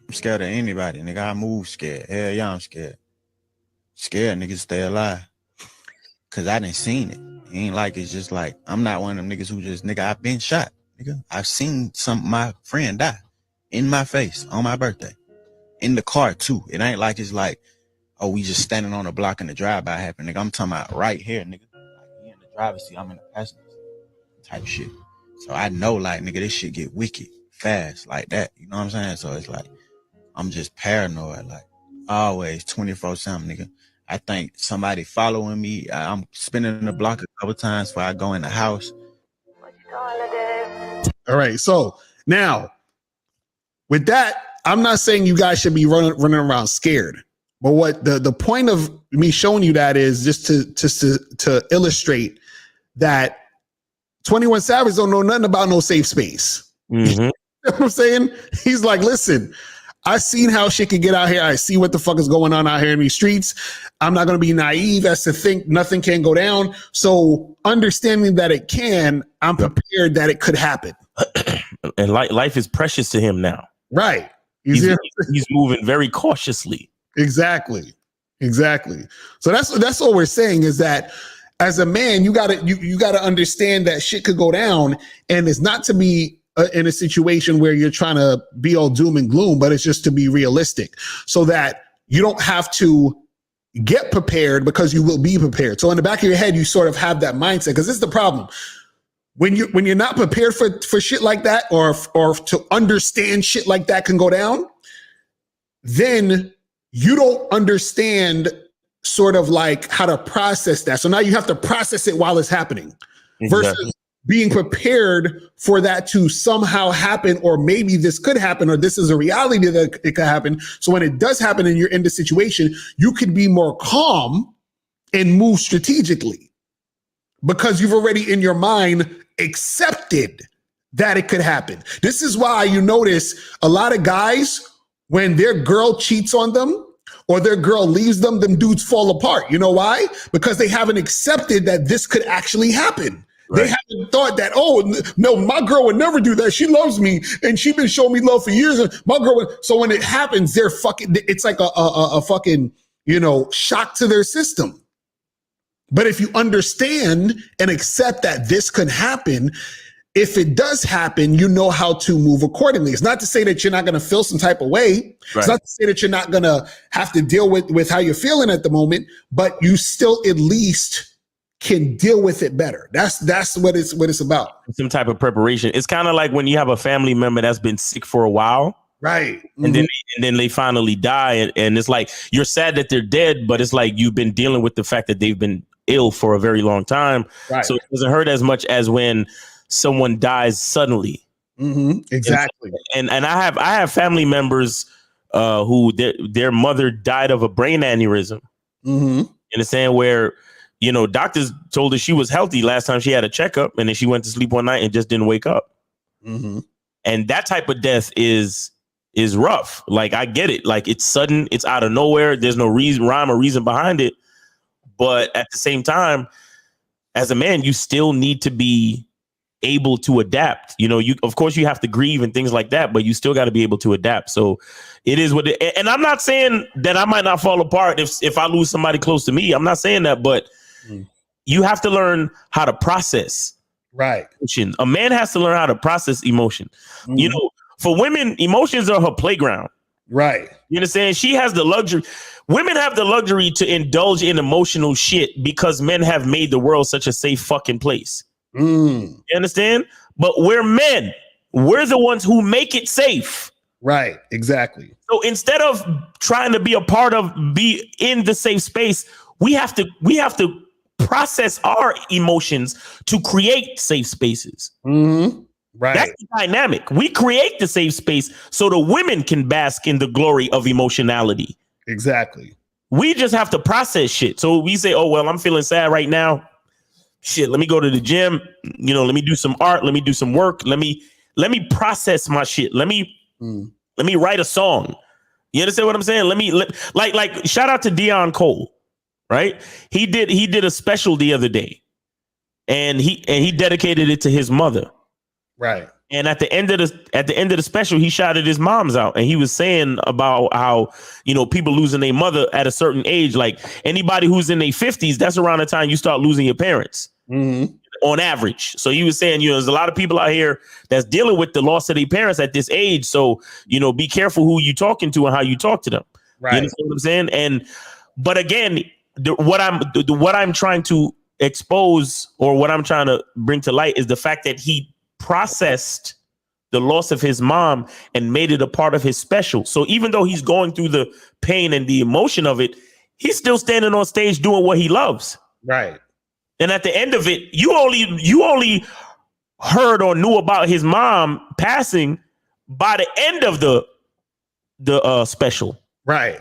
I'm scared of anybody, nigga. I move scared. Hell yeah, I'm scared. Scared niggas stay alive. Cause I done seen it. It ain't like it's just like, I'm not one of them niggas who just, nigga, I've been shot. Nigga, I've seen my friend die in my face on my birthday. In the car too. It ain't like it's like, oh, we just standing on the block and the drive-by happened. Nigga, I'm talking about right here, nigga. Like, he in the driver's seat, I'm in the passenger seat. type shit. So I know, like, nigga, this shit get wicked fast like that. You know what I'm saying? So it's like, I'm just paranoid, like, always 24/7, nigga. I think somebody following me. I'm spinning the block a couple times before I go in the house. All right. So now, with that, I'm not saying you guys should be running around scared. But what the point of me showing you that is just to illustrate that 21 Savage don't know nothing about no safe space. Mm-hmm. You know what I'm saying? He's like, listen, I seen how shit can get out here. I see what the fuck is going on out here in these streets. I'm not going to be naive as to think nothing can go down. So understanding that it can, I'm prepared that it could happen. And life is precious to him now. Right. He's moving very cautiously. Exactly. So that's what we're saying is that as a man, you gotta understand that shit could go down, and it's not to be in a situation where you're trying to be all doom and gloom, but it's just to be realistic so that you don't have to get prepared because you will be prepared. So in the back of your head, you sort of have that mindset, because this is the problem. When you're not prepared for shit like that, or to understand shit like that can go down, then you don't understand sort of like how to process that. So now you have to process it while it's happening versus being prepared for that to somehow happen, or maybe this could happen, or this is a reality that it could happen. So when it does happen and you're in the situation, you could be more calm and move strategically because you've already in your mind accepted that it could happen. This is why you notice a lot of guys, when their girl cheats on them or their girl leaves them, them dudes fall apart. You know why? Because they haven't accepted that this could actually happen. Right. They haven't thought that, oh, no, my girl would never do that. She loves me and she's been showing me love for years. And my girl would. So when it happens, they're fucking, it's like a fucking, shock to their system. But if you understand and accept that this could happen, if it does happen, you know how to move accordingly. It's not to say that you're not going to feel some type of way. Right. It's not to say that you're not going to have to deal with how you're feeling at the moment, but you still at least can deal with it better. That's what it's about. Some type of preparation. It's kind of like when you have a family member that's been sick for a while. Right. And then they finally die. And it's like, you're sad that they're dead, but it's like you've been dealing with the fact that they've been ill for a very long time. Right. So it doesn't hurt as much as when someone dies suddenly. Mm-hmm. Exactly. And I have family members who their mother died of a brain aneurysm. Mm-hmm. In a sense where, doctors told her she was healthy last time she had a checkup, and then she went to sleep one night and just didn't wake up. Mm-hmm. And that type of death is rough. Like, I get it. Like, it's sudden, it's out of nowhere. There's no rhyme or reason behind it. But at the same time, as a man, you still need to be able to adapt. Of course you have to grieve and things like that, but you still got to be able to adapt. So it is what it, and I'm not saying that I might not fall apart if I lose somebody close to me. I'm not saying that, but you have to learn how to process. Right. Emotion. A man has to learn how to process emotion. Mm-hmm. For women, emotions are her playground. Right. You understand? She has the luxury. Women have the luxury to indulge in emotional shit because men have made the world such a safe fucking place. You understand? But we're men. We're the ones who make it safe. Right. Exactly. So instead of trying to be in the safe space, we have to process our emotions to create safe spaces. Mm-hmm. Right. That's the dynamic. We create the safe space so the women can bask in the glory of emotionality. Exactly. We just have to process shit. So we say, oh, well, I'm feeling sad right now. Shit, let me go to the gym. Let me do some art. Let me do some work. Let me process my shit. Let me write a song. You understand what I'm saying? Like shout out to Dion Cole, right? He did a special the other day, and he dedicated it to his mother. Right. And at the end of the special, he shouted his moms out, and he was saying about how, people losing their mother at a certain age, like anybody who's in their 50s, that's around the time you start losing your parents. Mm-hmm. On average. So he was saying, there's a lot of people out here that's dealing with the loss of their parents at this age. So, be careful who you talking to and how you talk to them. Right. You know what I'm saying? But again, what I'm trying to expose, or what I'm trying to bring to light, is the fact that he processed the loss of his mom and made it a part of his special. So even though he's going through the pain and the emotion of it, he's still standing on stage doing what he loves. Right. And at the end of it, you only heard or knew about his mom passing by the end of the special. Right.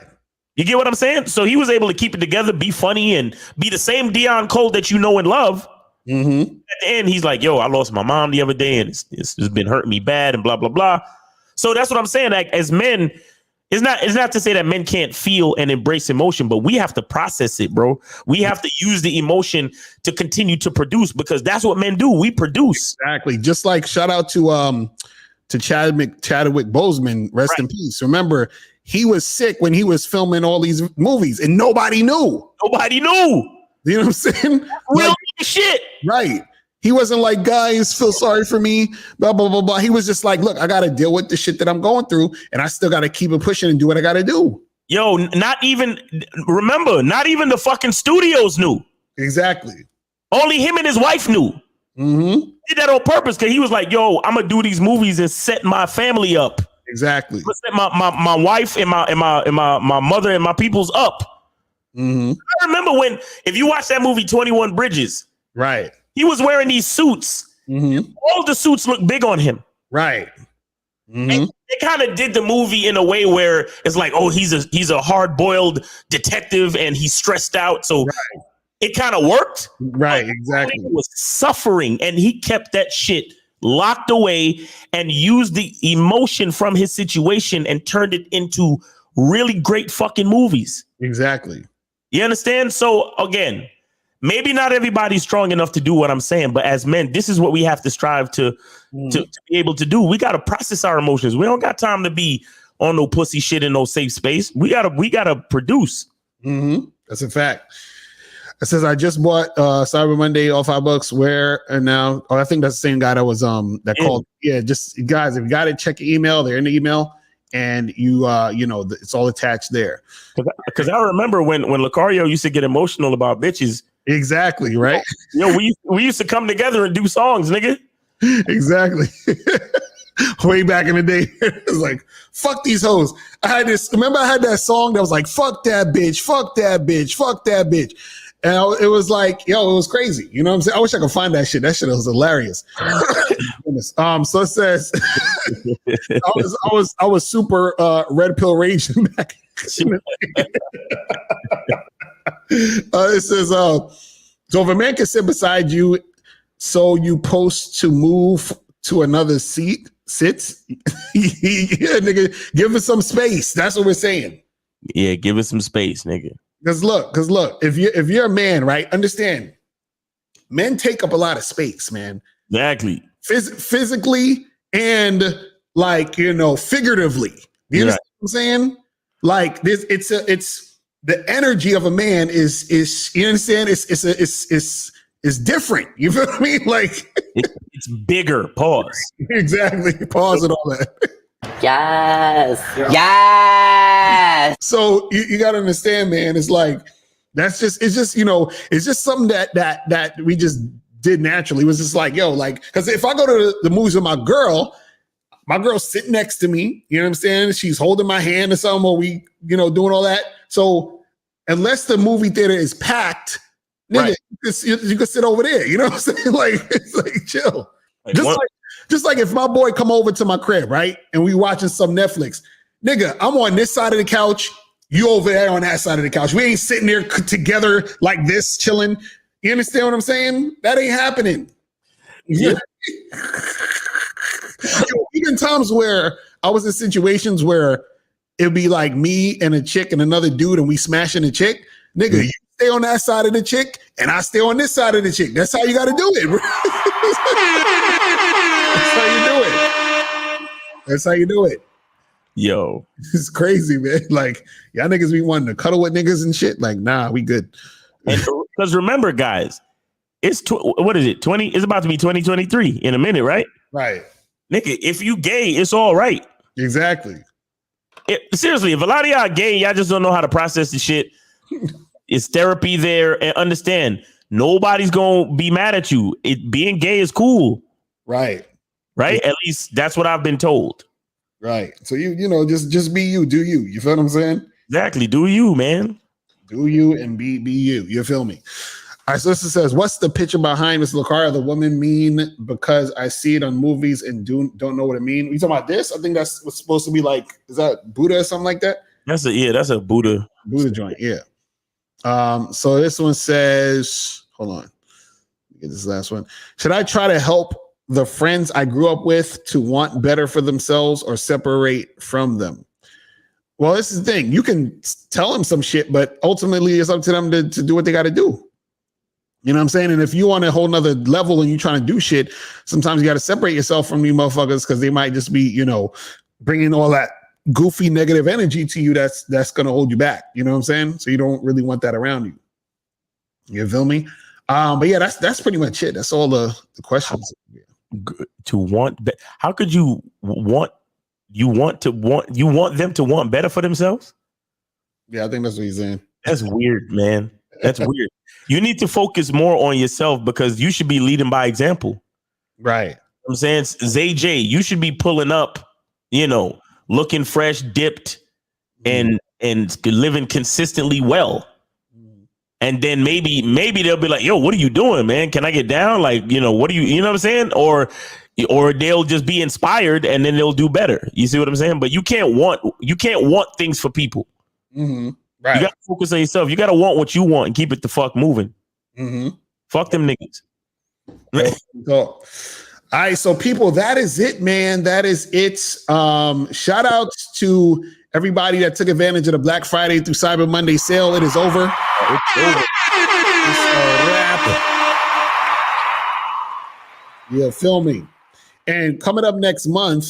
You get what I'm saying? So he was able to keep it together, be funny, and be the same Deion Cole that you know and love. Mm-hmm. At the end, he's like, yo, I lost my mom the other day, and it's been hurting me bad, and blah, blah, blah. So that's what I'm saying. Like, as men, it's not to say that men can't feel and embrace emotion, but we have to process it, bro. We have to use the emotion to continue to produce, because that's what men do. We produce. Exactly. Just like, shout out to Chadwick Boseman, rest in peace. Remember, he was sick when he was filming all these movies, and nobody knew. Nobody knew. You know what I'm saying? Real shit. Right. He wasn't like, guys, feel sorry for me, blah, blah, blah, blah. He was just like, look, I got to deal with the shit that I'm going through, and I still got to keep it pushing and do what I got to do. Yo, not even the fucking studios knew. Exactly. Only him and his wife knew. Mm-hmm. He did that on purpose, because he was like, yo, I'm going to do these movies and set my family up. Exactly. Set my wife and my mother and my peoples up. Mm-hmm. I remember when, if you watch that movie 21 Bridges, right, he was wearing these suits. Mm-hmm. All the suits look big on him. Right. Mm-hmm. And they kind of did the movie in a way where it's like, oh, he's a hard-boiled detective and he's stressed out. So it kind of worked. Right, exactly. He was suffering, and he kept that shit locked away and used the emotion from his situation and turned it into really great fucking movies. Exactly. You understand? So again, maybe not everybody's strong enough to do what I'm saying, but as men, this is what we have to strive to be able to do. We got to process our emotions. We don't got time to be on no pussy shit in no safe space. We gotta produce. Mm-hmm. That's a fact. It says, I just bought Cyber Monday all $5. Where and now? Oh, I think that's the same guy that was that called. Yeah, just guys, if you got it, check your email. They're in the email, and it's all attached there. Because I remember when Lucario used to get emotional about bitches. Exactly, right? Yo, we used to come together and do songs, nigga. Exactly. Way back in the day, it was like, fuck these hoes. Remember I had that song that was like, fuck that bitch, fuck that bitch, fuck that bitch. And it was like, yo, it was crazy. You know what I'm saying? I wish I could find that shit. That shit was hilarious. So it says, I was super red pill raging back. It says, so if a man can sit beside you, so you post to move to another seat, sits, yeah, nigga, give us some space. That's what we're saying. Yeah, give us some space, nigga. Because look, if you're a man, right, understand, men take up a lot of space, man. Exactly. Physically and figuratively. You understand what I'm saying? Like this, it's the energy of a man is you understand? It's different. You feel what I mean? Like it's bigger. Pause. Exactly. Pause and all that. Yes. Yes. So you gotta understand, man. It's like it's just something that we just did naturally. It was just like, yo, like, because if I go to the movies with my girl's sitting next to me, you know what I'm saying? She's holding my hand or something, or we, doing all that. So unless the movie theater is packed, nigga, you can sit over there. You know what I'm saying? Like, it's like chill. Just like if my boy come over to my crib, right? And we watching some Netflix, nigga, I'm on this side of the couch. You over there on that side of the couch. We ain't sitting there together like this, chilling. You understand what I'm saying? That ain't happening. Yeah. Even times where I was in situations where it'd be like me and a chick and another dude, and we smashing a chick. Nigga, you stay on that side of the chick, and I stay on this side of the chick. That's how you got to do it, bro. That's how you do it. That's how you do it. Yo, it's crazy, man. Like, y'all niggas be wanting to cuddle with niggas and shit. Like, nah, we good. Because remember, guys, it's what is it? 20? It's about to be 2023 in a minute, right? Right. Nigga, if you gay, it's all right. Exactly. Seriously, if a lot of y'all gay, y'all just don't know how to process the shit. It's therapy there, and understand nobody's gonna be mad at you. Being gay is cool. Right. Right? At least that's what I've been told. Right. So you know, just be you, do you. You feel what I'm saying? Exactly. Do you, man. Do you and be you. You feel me? All right, so this says, what's the picture behind Miss Lucaria? The woman mean because I see it on movies and don't know what it mean. You talking about this? I think that's what's supposed to be like, is that Buddha or something like that? That's a Buddha joint, yeah. So this one says, hold on. Let me get this last one. Should I try to help the friends I grew up with to want better for themselves or separate from them? Well, this is the thing. You can tell them some shit, but ultimately it's up to them to do what they got to do. You know what I'm saying? And if you want a whole nother level and you're trying to do shit, sometimes you got to separate yourself from these motherfuckers because they might just be, you know, bringing all that goofy negative energy to you that's going to hold you back. You know what I'm saying? So you don't really want that around you. You feel me? But yeah, that's pretty much it. That's all the questions. To want, how could you want them to want better for themselves? Yeah, I think that's what he's saying. That's weird, man. That's weird. You need to focus more on yourself because you should be leading by example. Right. You know what I'm saying, Zay J, you should be pulling up, you know, looking fresh, dipped, and living consistently well. And then maybe they'll be like, yo, what are you doing, man? Can I get down? Like, you know, what do you know what I'm saying? Or they'll just be inspired and then they'll do better. You see what I'm saying? But you can't want things for people. Mm-hmm. Right. You got to focus on yourself. You got to want what you want and keep it the fuck moving. Mm-hmm. Fuck them niggas. All right, so people, that is it, man. That is it. Shout outs to everybody that took advantage of the Black Friday through Cyber Monday sale. It is over. It's over. It's a wrap. Yeah, filming. And coming up next month,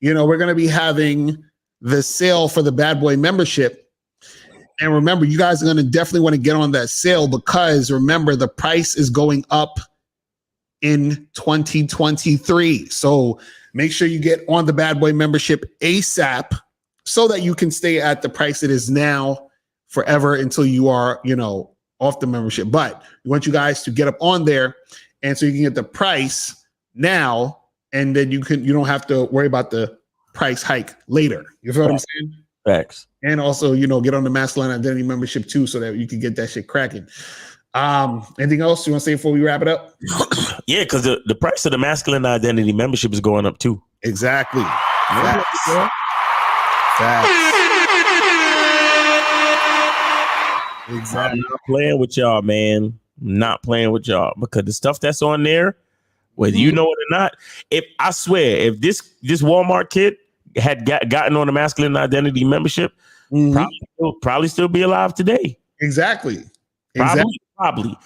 you know, we're going to be having the sale for the Bad Boy membership. And remember, you guys are going to definitely want to get on that sale because remember, the price is going up in 2023. So make sure you get on the Bad Boy membership ASAP so that you can stay at the price it is now forever until you are, you know, off the membership. But we want you guys to get up on there and so you can get the price now and then you don't have to worry about the price hike later. You feel what I'm saying? Facts. And also, you know, get on the Masculine Identity membership too so that you can get that shit cracking. Anything else you want to say before we wrap it up? Yeah, because the price of the Masculine Identity membership is going up too. Exactly. Facts. Exactly. I'm not playing with y'all, man. Not playing with y'all because the stuff that's on there, whether you know it or not, if I swear, if this Walmart kid had gotten on the Masculine Identity membership, probably still be alive today. Exactly. Probably.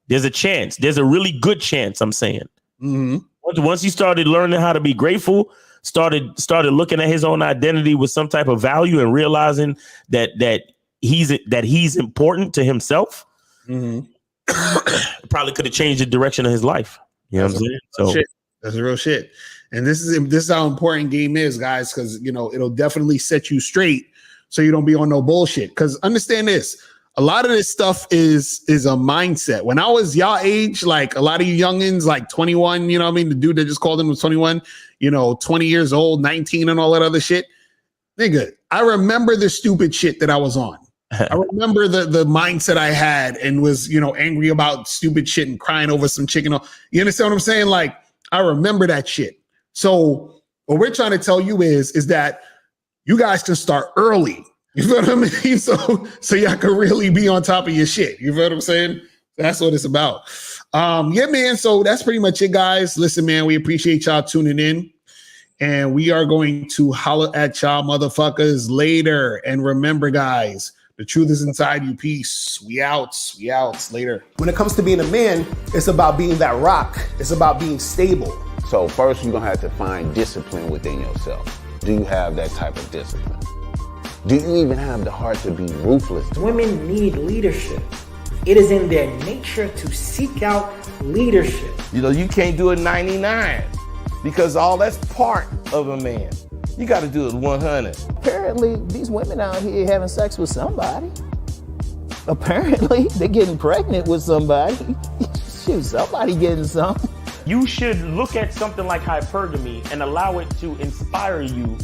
There's a chance. There's a really good chance. I'm saying. Mm-hmm. Once he started learning how to be grateful, started looking at his own identity with some type of value and realizing that he's important to himself, probably could have changed the direction of his life. You know what I'm saying? So that's real shit. And this is how important game is, guys, because you know it'll definitely set you straight so you don't be on no bullshit. Because understand this. A lot of this stuff is a mindset. When I was y'all age, like a lot of you youngins, like 21, you know what I mean? The dude that just called him was 21, you know, 20 years old, 19 and all that other shit. Nigga, I remember the stupid shit that I was on. I remember the mindset I had and was, you know, angry about stupid shit and crying over some chicken. You understand what I'm saying? Like, I remember that shit. So what we're trying to tell you is that you guys can start early. You feel what I mean? So y'all can really be on top of your shit. You feel what I'm saying? That's what it's about. Yeah, man. So that's pretty much it, guys. Listen, man, we appreciate y'all tuning in. And we are going to holler at y'all motherfuckers later. And remember, guys, the truth is inside you. Peace. We out. We out. Later. When it comes to being a man, it's about being that rock. It's about being stable. So first, you're going to have to find discipline within yourself. Do you have that type of discipline? Do you even have the heart to be ruthless? Women need leadership. It is in their nature to seek out leadership. You know, you can't do it 99 because all that's part of a man. You got to do it 100. Apparently, these women out here having sex with somebody. Apparently, they're getting pregnant with somebody. Shoot, somebody getting some. You should look at something like hypergamy and allow it to inspire you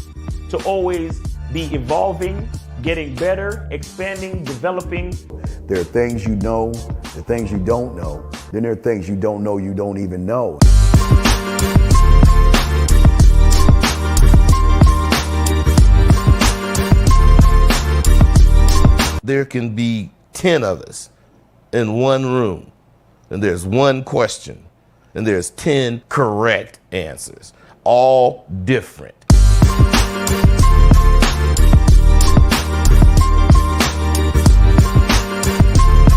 to always be evolving, getting better, expanding, developing. There are things you know, the things you don't know. Then there are things you don't know you don't even know. There can be 10 of us in one room, and there's one question, and there's 10 correct answers, all different.